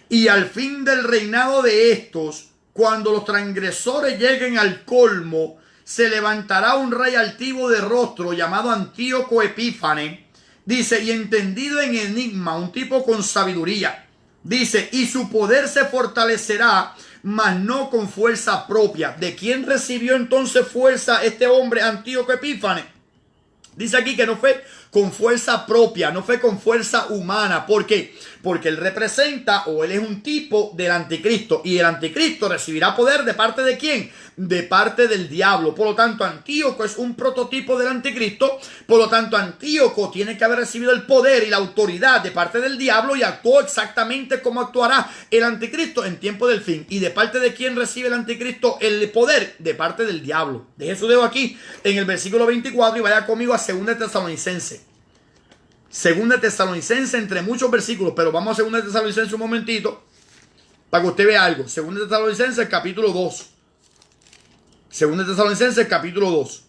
Y al fin del reinado de estos, cuando los transgresores lleguen al colmo, se levantará un rey altivo de rostro llamado Antíoco Epífanes. Dice, y entendido en enigma, un tipo con sabiduría. Dice, y su poder se fortalecerá, mas no con fuerza propia. ¿De quién recibió entonces fuerza este hombre Antíoco Epífanes? Dice aquí que no fue con fuerza propia, no fue con fuerza humana. ¿Por qué? Porque él representa, o él es un tipo del anticristo. Y el anticristo recibirá poder ¿de parte de quién? De parte del diablo. Por lo tanto, Antíoco es un prototipo del anticristo. Por lo tanto, Antíoco tiene que haber recibido el poder y la autoridad de parte del diablo, y actuó exactamente como actuará el anticristo en tiempo del fin. ¿Y de parte de quién recibe el anticristo el poder? De parte del diablo. Deje su dedo aquí en el versículo 24 y vaya conmigo a 2 Tesalonicenses. 2 Tesalonicenses, entre muchos versículos, pero vamos a 2 Tesalonicenses un momentito para que usted vea algo. 2 Tesalonicenses capítulo 2. 2 Tesalonicenses capítulo 2.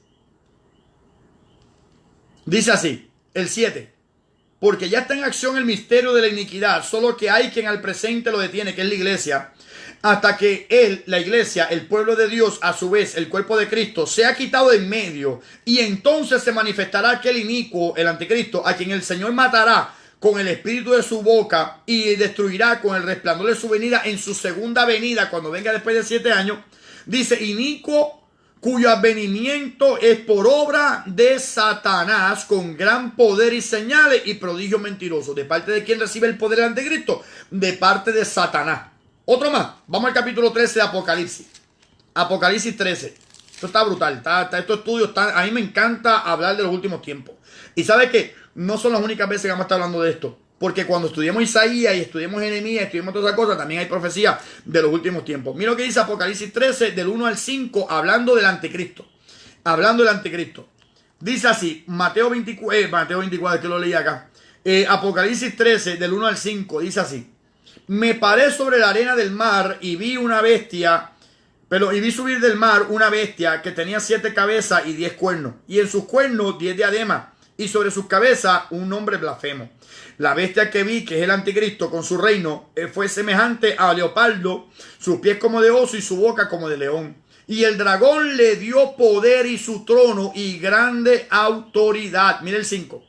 Dice así, el 7. porque ya está en acción el misterio de la iniquidad, solo que hay quien al presente lo detiene, que es la iglesia, hasta que él, la iglesia, el pueblo de Dios, a su vez, el cuerpo de Cristo, sea quitado de en medio, y entonces se manifestará aquel inicuo, el anticristo, a quien el Señor matará con el espíritu de su boca y destruirá con el resplandor de su venida en su segunda venida, cuando venga después de 7 años. Dice, inicuo, cuyo advenimiento es por obra de Satanás, con gran poder y señales y prodigios mentirosos. ¿De parte de quién recibe el poder del anticristo? De parte de Satanás. Otro más. Vamos al capítulo 13 de Apocalipsis. Apocalipsis 13. Esto está brutal. Estos estudios a mí me encanta hablar de los últimos tiempos. Y ¿sabe qué? No son las únicas veces que vamos a estar hablando de esto. Porque cuando estudiamos Isaías y estudiamos Jeremías, estudiamos todas esas cosas, también hay profecía de los últimos tiempos. Mira lo que dice Apocalipsis 13, del 1 al 5, hablando del anticristo. Hablando del anticristo. Dice así, Mateo 24, que lo leí acá. Apocalipsis 13, del 1 al 5, dice así. Me paré sobre la arena del mar y vi una bestia, y vi subir del mar una bestia que tenía 7 cabezas y 10 cuernos. Y en sus cuernos 10 diademas. Y sobre sus cabezas un nombre blasfemo. La bestia que vi, que es el anticristo con su reino, fue semejante a leopardo, sus pies como de oso y su boca como de león. Y el dragón le dio poder y su trono y grande autoridad. Mire el 5.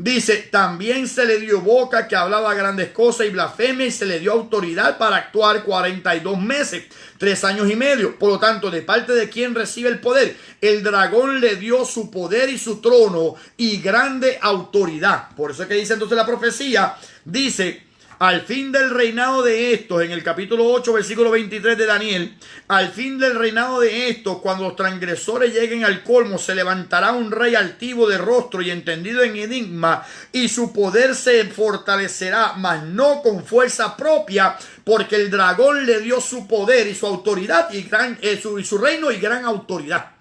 Dice, también se le dio boca que hablaba grandes cosas y blasfemia, y se le dio autoridad para actuar 42 meses, 3 años y medio. Por lo tanto, ¿de parte de quién recibe el poder? El dragón le dio su poder y su trono y grande autoridad. Por eso es que dice entonces la profecía, dice, al fin del reinado de estos, en el capítulo 8, versículo 23 de Daniel, al fin del reinado de estos, cuando los transgresores lleguen al colmo, se levantará un rey altivo de rostro y entendido en enigma, y su poder se fortalecerá, mas no con fuerza propia, porque el dragón le dio su poder y su autoridad, y su reino y gran autoridad.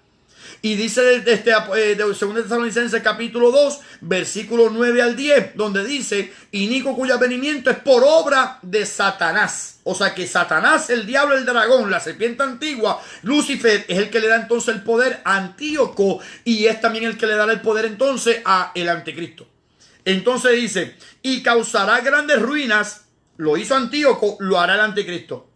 Y dice de 2 Tesalonicenses capítulo 2, versículo 9 al 10, donde dice, inicuo cuyo advenimiento es por obra de Satanás. O sea que Satanás, el diablo, el dragón, la serpiente antigua, Lucifer, es el que le da entonces el poder a Antíoco, y es también el que le dará el poder entonces a el anticristo. Entonces dice, y causará grandes ruinas, lo hizo Antíoco, lo hará el anticristo.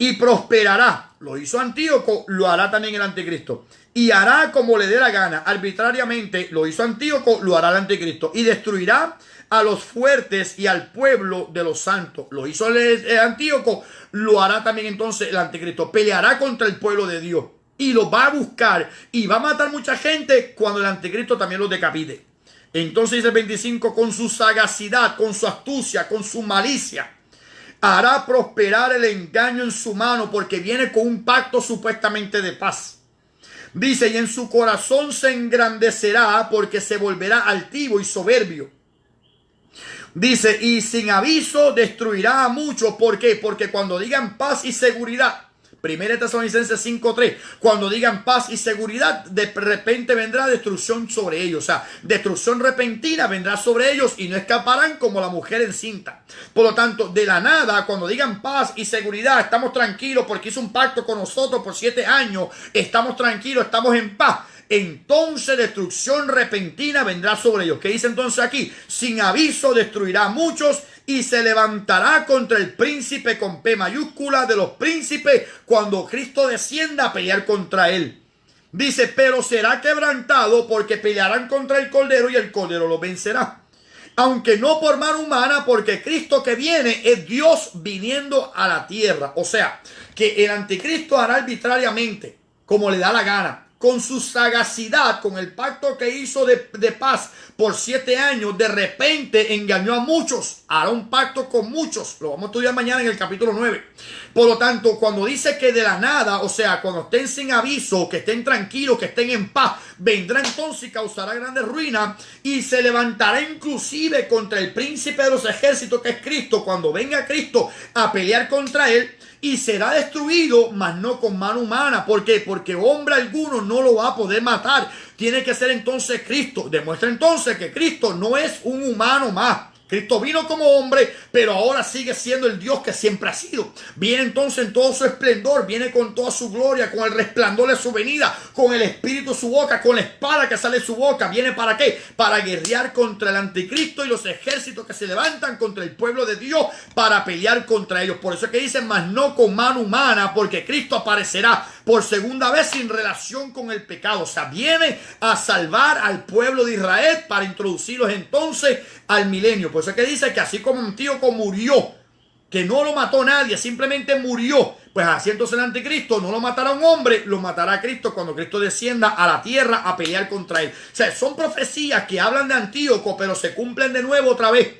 Y prosperará, lo hizo Antíoco, lo hará también el anticristo. Y hará como le dé la gana, arbitrariamente, lo hizo Antíoco, lo hará el anticristo. Y destruirá a los fuertes y al pueblo de los santos. Lo hizo el Antíoco, lo hará también entonces el anticristo. Peleará contra el pueblo de Dios y lo va a buscar y va a matar mucha gente cuando el anticristo también los decapite. Entonces dice el 25, con su sagacidad, con su astucia, con su malicia, hará prosperar el engaño en su mano, porque viene con un pacto supuestamente de paz. Dice, y en su corazón se engrandecerá, porque se volverá altivo y soberbio. Dice, y sin aviso destruirá a muchos. ¿Por qué? Porque cuando digan paz y seguridad, 1 Tesalonicenses 5:3, cuando digan paz y seguridad, de repente vendrá destrucción sobre ellos. O sea, destrucción repentina vendrá sobre ellos y no escaparán como la mujer encinta. Por lo tanto, de la nada, cuando digan paz y seguridad, estamos tranquilos porque hizo un pacto con nosotros por 7 años, estamos tranquilos, estamos en paz. Entonces destrucción repentina vendrá sobre ellos. ¿Qué dice entonces aquí? Sin aviso destruirá a muchos y se levantará contra el príncipe con P mayúscula de los príncipes cuando Cristo descienda a pelear contra él. Dice, pero será quebrantado porque pelearán contra el Cordero y el Cordero lo vencerá. Aunque no por mano humana, porque Cristo que viene es Dios viniendo a la tierra. O sea, que el anticristo hará arbitrariamente, como le da la gana. Con su sagacidad, con el pacto que hizo de paz por 7 años, de repente engañó a muchos. Hará un pacto con muchos. Lo vamos a estudiar mañana en el capítulo 9. Por lo tanto, cuando dice que de la nada, o sea, cuando estén sin aviso, que estén tranquilos, que estén en paz, vendrá entonces y causará grandes ruinas y se levantará inclusive contra el príncipe de los ejércitos, que es Cristo, cuando venga Cristo a pelear contra él. Y será destruido, mas no con mano humana. ¿Por qué? Porque hombre alguno no lo va a poder matar. Tiene que ser entonces Cristo. Demuestra entonces que Cristo no es un humano más. Cristo vino como hombre, pero ahora sigue siendo el Dios que siempre ha sido. Viene entonces en todo su esplendor, viene con toda su gloria, con el resplandor de su venida, con el espíritu en su boca, con la espada que sale de su boca. ¿Viene para qué? Para guerrear contra el anticristo y los ejércitos que se levantan contra el pueblo de Dios, para pelear contra ellos. Por eso es que dicen, mas no con mano humana, porque Cristo aparecerá por segunda vez sin relación con el pecado. O sea, viene a salvar al pueblo de Israel para introducirlos entonces al milenio. Por eso es que dice que así como Antíoco murió, que no lo mató nadie, simplemente murió, pues así entonces el anticristo no lo matará un hombre, lo matará Cristo cuando Cristo descienda a la tierra a pelear contra él. O sea, son profecías que hablan de Antíoco, pero se cumplen de nuevo otra vez.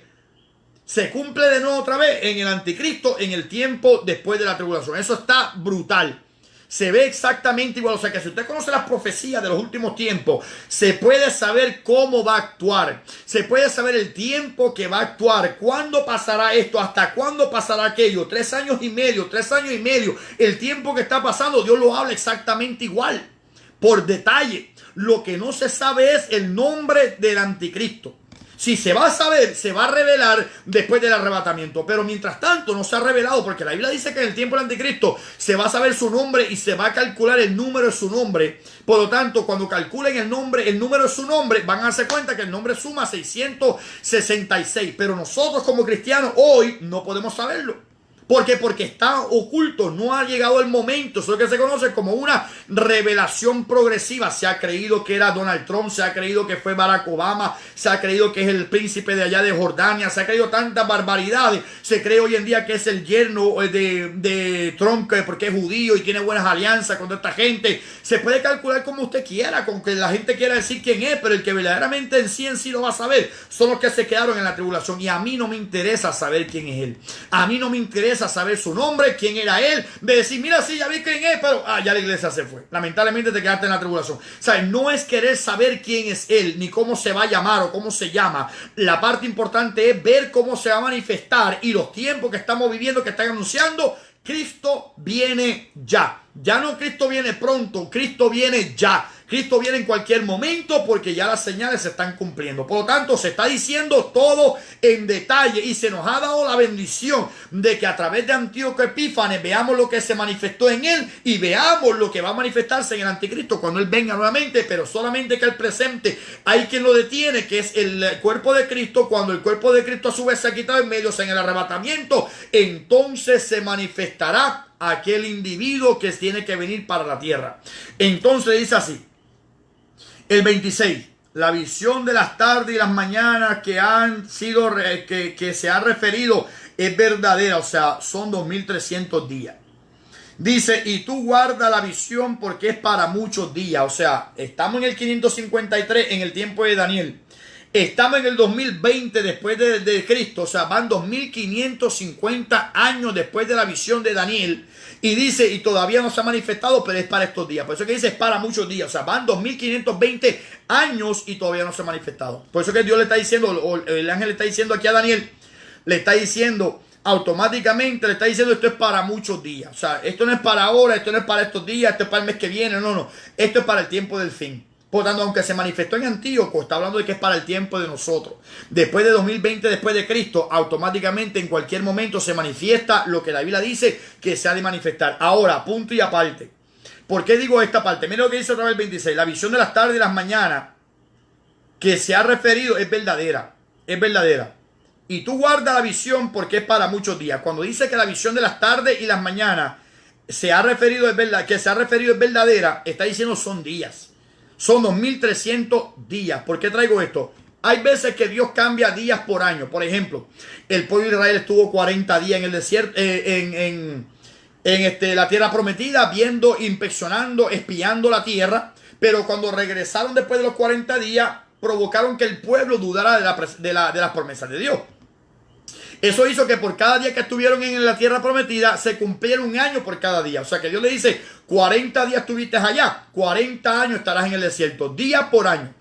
Se cumple de nuevo otra vez en el anticristo, en el tiempo después de la tribulación. Eso está brutal. Se ve exactamente igual. O sea que si usted conoce las profecías de los últimos tiempos, se puede saber cómo va a actuar. Se puede saber el tiempo que va a actuar. ¿Cuándo pasará esto? ¿Hasta cuándo pasará aquello? 3 años y medio, 3 años y medio. El tiempo que está pasando, Dios lo habla exactamente igual. Por detalle. Lo que no se sabe es el nombre del anticristo. Si se va a saber, se va a revelar después del arrebatamiento. Pero mientras tanto no se ha revelado, porque la Biblia dice que en el tiempo del anticristo se va a saber su nombre y se va a calcular el número de su nombre. Por lo tanto, cuando calculen el número de su nombre, van a darse cuenta que el nombre suma 666. Pero nosotros como cristianos hoy no podemos saberlo. ¿Por qué? Porque está oculto, no ha llegado el momento. Eso es lo que se conoce como una revelación progresiva. Se ha creído que era Donald Trump, se ha creído que fue Barack Obama, se ha creído que es el príncipe de allá de Jordania, se ha creído tantas barbaridades. Se cree hoy en día que es el yerno de Trump porque es judío y tiene buenas alianzas con esta gente. Se puede calcular como usted quiera, con que la gente quiera decir quién es, pero el que verdaderamente en sí lo va a saber son los que se quedaron en la tribulación. Y a mí no me interesa saber quién es él. A mí no me interesa saber su nombre, quién era él, de decir, mira, sí, ya vi quién es, pero ya la iglesia se fue. Lamentablemente te quedaste en la tribulación. O sea, no es querer saber quién es él, ni cómo se va a llamar o cómo se llama. La parte importante es ver cómo se va a manifestar y los tiempos que estamos viviendo, que están anunciando. Cristo viene ya. Ya no Cristo viene pronto, Cristo viene ya. Cristo viene en cualquier momento porque ya las señales se están cumpliendo. Por lo tanto, se está diciendo todo en detalle y se nos ha dado la bendición de que a través de Antíoco Epífanes veamos lo que se manifestó en él y veamos lo que va a manifestarse en el anticristo cuando él venga nuevamente, pero solamente que el presente hay quien lo detiene, que es el cuerpo de Cristo. Cuando el cuerpo de Cristo a su vez se ha quitado en medio, en el arrebatamiento, entonces se manifestará aquel individuo que tiene que venir para la tierra. Entonces dice así, el 26, la visión de las tardes y las mañanas que han sido, que se ha referido es verdadera, o sea, son 2300 días. Dice, y tú guarda la visión porque es para muchos días. O sea, estamos en el 553 en el tiempo de Daniel. Estamos en el 2020 después de Cristo, o sea, van 2550 años después de la visión de Daniel. Y dice, y todavía no se ha manifestado, pero es para estos días. Por eso que dice, es para muchos días. O sea, van 2520 años y todavía no se ha manifestado. Por eso que Dios le está diciendo, o el ángel le está diciendo aquí a Daniel, le está diciendo, automáticamente le está diciendo, esto es para muchos días. O sea, esto no es para ahora, esto no es para estos días, esto es para el mes que viene. No. Esto es para el tiempo del fin. Por tanto, aunque se manifestó en Antíoco, está hablando de que es para el tiempo de nosotros. Después de 2020, después de Cristo, automáticamente en cualquier momento se manifiesta lo que la Biblia dice que se ha de manifestar. Ahora, punto y aparte. ¿Por qué digo esta parte? Mira lo que dice otra vez el 26. La visión de las tardes y las mañanas que se ha referido es verdadera. Es verdadera. Y tú guarda la visión porque es para muchos días. Cuando dice que la visión de las tardes y las mañanas se ha referido es verdad, que se ha referido es verdadera, está diciendo son días. Son 2300 días. ¿Por qué traigo esto? Hay veces que Dios cambia días por año. Por ejemplo, el pueblo de Israel estuvo 40 días en el desierto, en la tierra prometida, viendo, inspeccionando, espiando la tierra. Pero cuando regresaron después de los 40 días, provocaron que el pueblo dudara de las promesas de Dios. Eso hizo que por cada día que estuvieron en la tierra prometida se cumpliera un año por cada día. O sea que Dios le dice, 40 días estuviste allá, 40 años estarás en el desierto, día por año.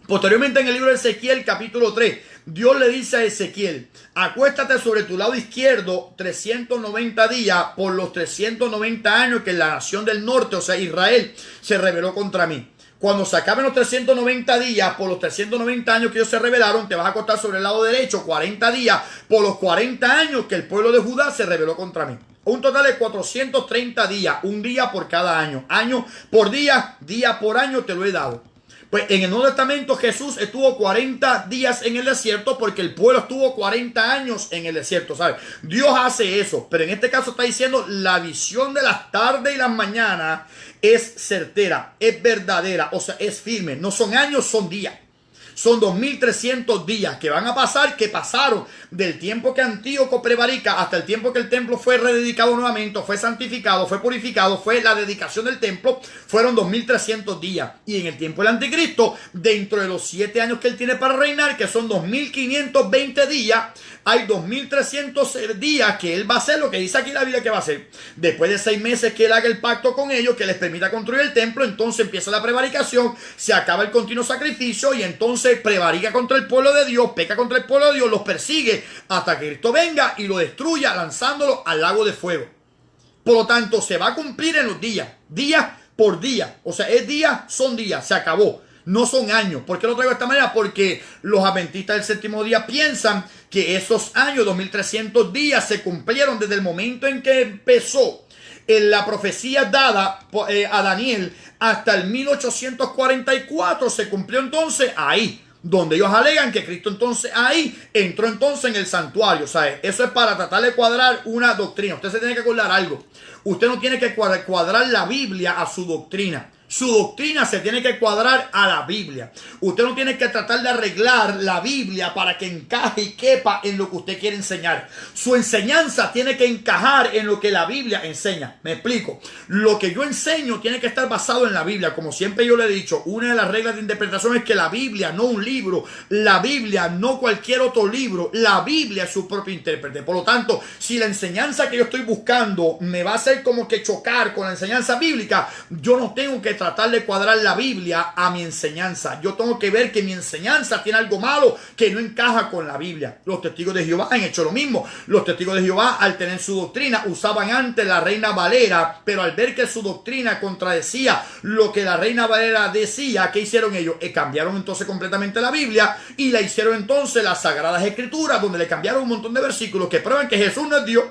Posteriormente en el libro de Ezequiel capítulo 3, Dios le dice a Ezequiel, acuéstate sobre tu lado izquierdo 390 días por los 390 años que la nación del norte, o sea Israel, se rebeló contra mí. Cuando se acaben los 390 días, por los 390 años que ellos se rebelaron, te vas a acostar sobre el lado derecho 40 días por los 40 años que el pueblo de Judá se rebeló contra mí. Un total de 430 días, un día por cada año. Año por día, día por año te lo he dado. Pues en el Nuevo Testamento Jesús estuvo 40 días en el desierto porque el pueblo estuvo 40 años en el desierto, ¿sabes? Dios hace eso, pero en este caso está diciendo la visión de las tardes y las mañanas es certera, es verdadera, o sea, es firme. No son años, son días. Son 2300 días que van a pasar, que pasaron del tiempo que Antíoco prevarica hasta el tiempo que el templo fue rededicado nuevamente, fue santificado, fue purificado, fue la dedicación del templo, fueron 2300 días. Y en el tiempo del anticristo, dentro de los 7 años que él tiene para reinar, que son 2520 días, hay 2300 días que él va a hacer lo que dice aquí la Biblia que va a hacer. Después de 6 meses que él haga el pacto con ellos, que les permita construir el templo, entonces empieza la prevaricación, se acaba el continuo sacrificio y entonces prevarica contra el pueblo de Dios, peca contra el pueblo de Dios, los persigue hasta que Cristo venga y lo destruya lanzándolo al lago de fuego. Por lo tanto, se va a cumplir en los días, día por día. O sea, es día, son días, se acabó. No son años. ¿Por qué lo traigo de esta manera? Porque los adventistas del séptimo día piensan que esos años, 2300 días, se cumplieron desde el momento en que empezó en la profecía dada a Daniel hasta el 1844. Se cumplió entonces ahí, donde ellos alegan que Cristo entonces ahí entró entonces en el santuario. ¿Sabe? Eso es para tratar de cuadrar una doctrina. Usted se tiene que acordar algo. Usted no tiene que cuadrar la Biblia a su doctrina. Su doctrina se tiene que cuadrar a la Biblia. Usted no tiene que tratar de arreglar la Biblia para que encaje y quepa en lo que usted quiere enseñar. Su enseñanza tiene que encajar en lo que la Biblia enseña. Me explico. Lo que yo enseño tiene que estar basado en la Biblia. Como siempre yo le he dicho, una de las reglas de interpretación es que la Biblia, no un libro, la Biblia, no cualquier otro libro, la Biblia es su propio intérprete. Por lo tanto, si la enseñanza que yo estoy buscando me va a hacer como que chocar con la enseñanza bíblica, yo no tengo que tratar de cuadrar la Biblia a mi enseñanza. Yo tengo que ver que mi enseñanza tiene algo malo que no encaja con la Biblia. Los testigos de Jehová han hecho lo mismo. Los testigos de Jehová, al tener su doctrina, usaban antes la Reina Valera, pero al ver que su doctrina contradecía lo que la Reina Valera decía, ¿qué hicieron ellos? Cambiaron entonces completamente la Biblia y la hicieron entonces las Sagradas Escrituras, donde le cambiaron un montón de versículos que prueban que Jesús no es Dios.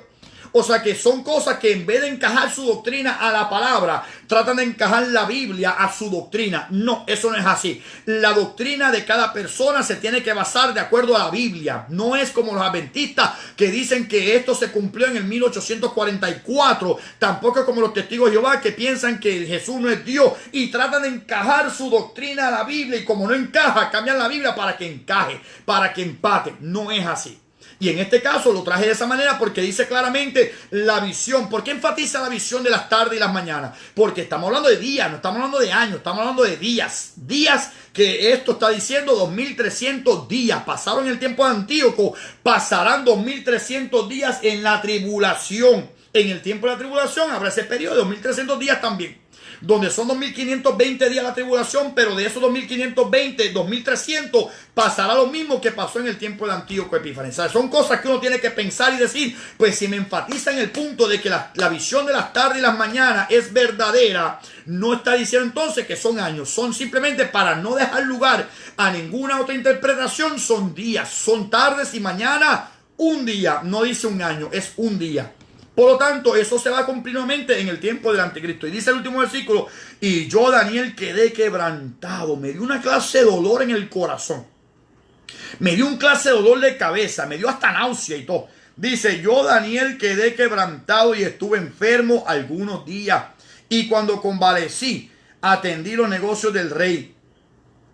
O sea que son cosas que en vez de encajar su doctrina a la palabra, tratan de encajar la Biblia a su doctrina. No, eso no es así. La doctrina de cada persona se tiene que basar de acuerdo a la Biblia. No es como los adventistas que dicen que esto se cumplió en el 1844. Tampoco es como los testigos de Jehová que piensan que Jesús no es Dios y tratan de encajar su doctrina a la Biblia. Y como no encaja, cambian la Biblia para que encaje, para que empate. No es así. Y en este caso lo traje de esa manera porque dice claramente la visión. ¿Por qué enfatiza la visión de las tardes y las mañanas? Porque estamos hablando de días, no estamos hablando de años, estamos hablando de días. Días que esto está diciendo 2300 días. Pasaron el tiempo de Antíoco, pasarán 2300 días en la tribulación. En el tiempo de la tribulación habrá ese periodo de 2300 días también, donde son 2520 días la tribulación, pero de esos 2520, 2300 pasará lo mismo que pasó en el tiempo de Antíoco Epífanes. O sea, son cosas que uno tiene que pensar y decir, pues si me enfatiza en el punto de que la visión de las tardes y las mañanas es verdadera, no está diciendo entonces que son años, son simplemente para no dejar lugar a ninguna otra interpretación, son días, son tardes y mañana, un día, no dice un año, es un día. Por lo tanto, eso se va continuamente en el tiempo del anticristo. Y dice el último versículo, y yo, Daniel, quedé quebrantado. Me dio una clase de dolor en el corazón. Me dio un clase de dolor de cabeza. Me dio hasta náusea y todo. Dice, yo, Daniel, quedé quebrantado y estuve enfermo algunos días. Y cuando convalecí, atendí los negocios del rey.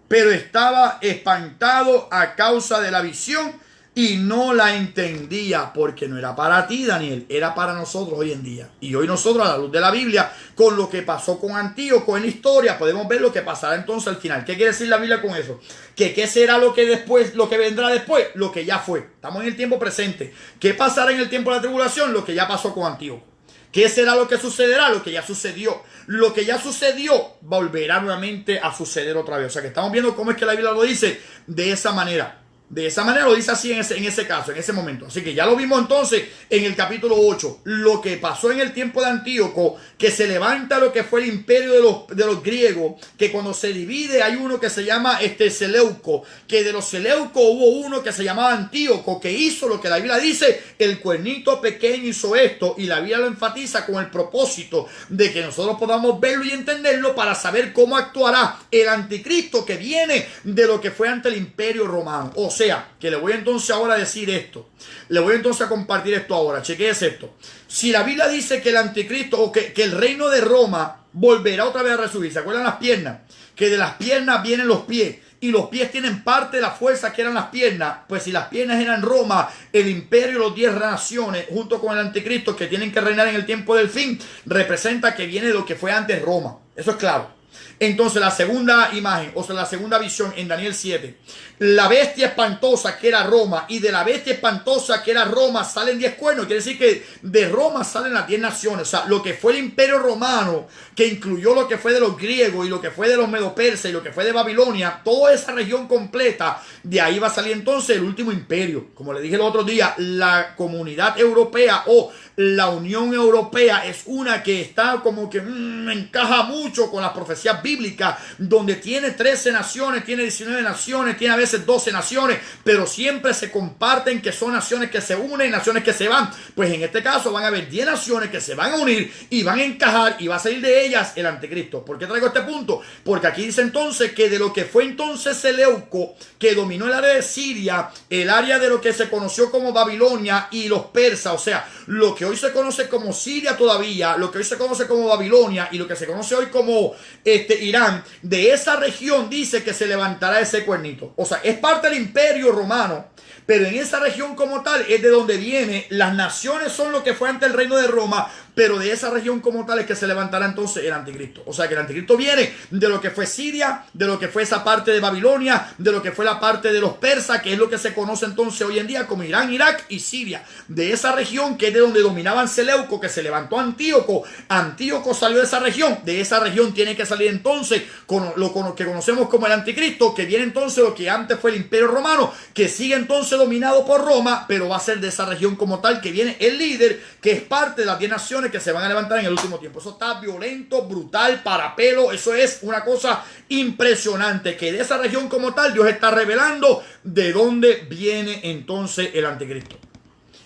Pero estaba espantado a causa de la visión y no la entendía, porque no era para ti, Daniel, era para nosotros hoy en día. Y hoy nosotros, a la luz de la Biblia, con lo que pasó con Antíoco en la historia, podemos ver lo que pasará entonces al final. ¿Qué quiere decir la Biblia con eso? Que qué será lo que después, lo que vendrá después, lo que ya fue. Estamos en el tiempo presente. ¿Qué pasará en el tiempo de la tribulación? Lo que ya pasó con Antíoco. ¿Qué será lo que sucederá? Lo que ya sucedió. Lo que ya sucedió volverá nuevamente a suceder otra vez. O sea que estamos viendo cómo es que la Biblia lo dice de esa manera. De esa manera lo dice así en ese caso, en ese momento. Así que ya lo vimos entonces en el capítulo 8. Lo que pasó en el tiempo de Antíoco, que se levanta lo que fue el imperio de los griegos, que cuando se divide hay uno que se llama Seleuco, que de los Seleucos hubo uno que se llamaba Antíoco, que hizo lo que la Biblia dice, el cuernito pequeño hizo esto, y la Biblia lo enfatiza con el propósito de que nosotros podamos verlo y entenderlo para saber cómo actuará el anticristo que viene de lo que fue ante el imperio romano. O sea, que le voy entonces ahora a decir esto. Le voy entonces a compartir esto ahora. Chequéese esto. Si la Biblia dice que el anticristo o que el reino de Roma volverá otra vez a resurgir. ¿Se acuerdan las piernas? Que de las piernas vienen los pies. Y los pies tienen parte de la fuerza que eran las piernas. Pues si las piernas eran Roma, el imperio de los 10 naciones, junto con el anticristo que tienen que reinar en el tiempo del fin, representa que viene lo que fue antes Roma. Eso es claro. Entonces la segunda imagen, o sea, la segunda visión en Daniel 7. La bestia espantosa que era Roma, y de la bestia espantosa que era Roma salen 10 cuernos. Quiere decir que de Roma salen las 10 naciones. O sea, lo que fue el imperio romano, que incluyó lo que fue de los griegos y lo que fue de los medopersas y lo que fue de Babilonia, toda esa región completa, de ahí va a salir entonces el último imperio. Como le dije el otro día, la comunidad europea o la Unión Europea es una que está como que encaja mucho con las profecías bíblicas, donde tiene 13 naciones, tiene 19 naciones, tiene a veces 12 naciones, pero siempre se comparten que son naciones que se unen, naciones que se van. Pues en este caso van a haber 10 naciones que se van a unir y van a encajar, y va a salir de ellas el anticristo. ¿Por qué traigo este punto? Porque aquí dice entonces que de lo que fue entonces Seleuco, que dominó el área de Siria, el área de lo que se conoció como Babilonia y los persas, o sea, lo que hoy se conoce como Siria todavía, lo que hoy se conoce como Babilonia y lo que se conoce hoy como Irán, de esa región dice que se levantará ese cuernito. O sea, es parte del imperio romano, pero en esa región como tal es de donde viene. Las naciones son lo que fue ante el reino de Roma, pero de esa región como tal es que se levantará entonces el anticristo. O sea que el anticristo viene de lo que fue Siria, de lo que fue esa parte de Babilonia, de lo que fue la parte de los persas, que es lo que se conoce entonces hoy en día como Irán, Irak y Siria. De esa región que es de donde dominaban Seleuco, que se levantó Antíoco. Antíoco salió de esa región. De esa región tiene que salir entonces con lo que conocemos como el anticristo, que viene entonces lo que antes fue el imperio romano, que sigue entonces dominado por Roma, pero va a ser de esa región como tal que viene el líder, que es parte de las 10 naciones que se van a levantar en el último tiempo. Eso está violento, brutal, para pelo. Eso es una cosa impresionante, que de esa región como tal Dios está revelando de dónde viene entonces el anticristo.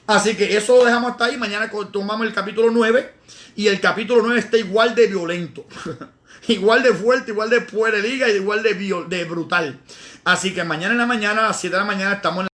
Así que eso lo dejamos hasta ahí. Mañana tomamos el capítulo 9 y el capítulo 9 está igual de violento. Igual de fuerte, igual de puereliga y igual de brutal. Así que mañana en la mañana a las 7 de la mañana estamos en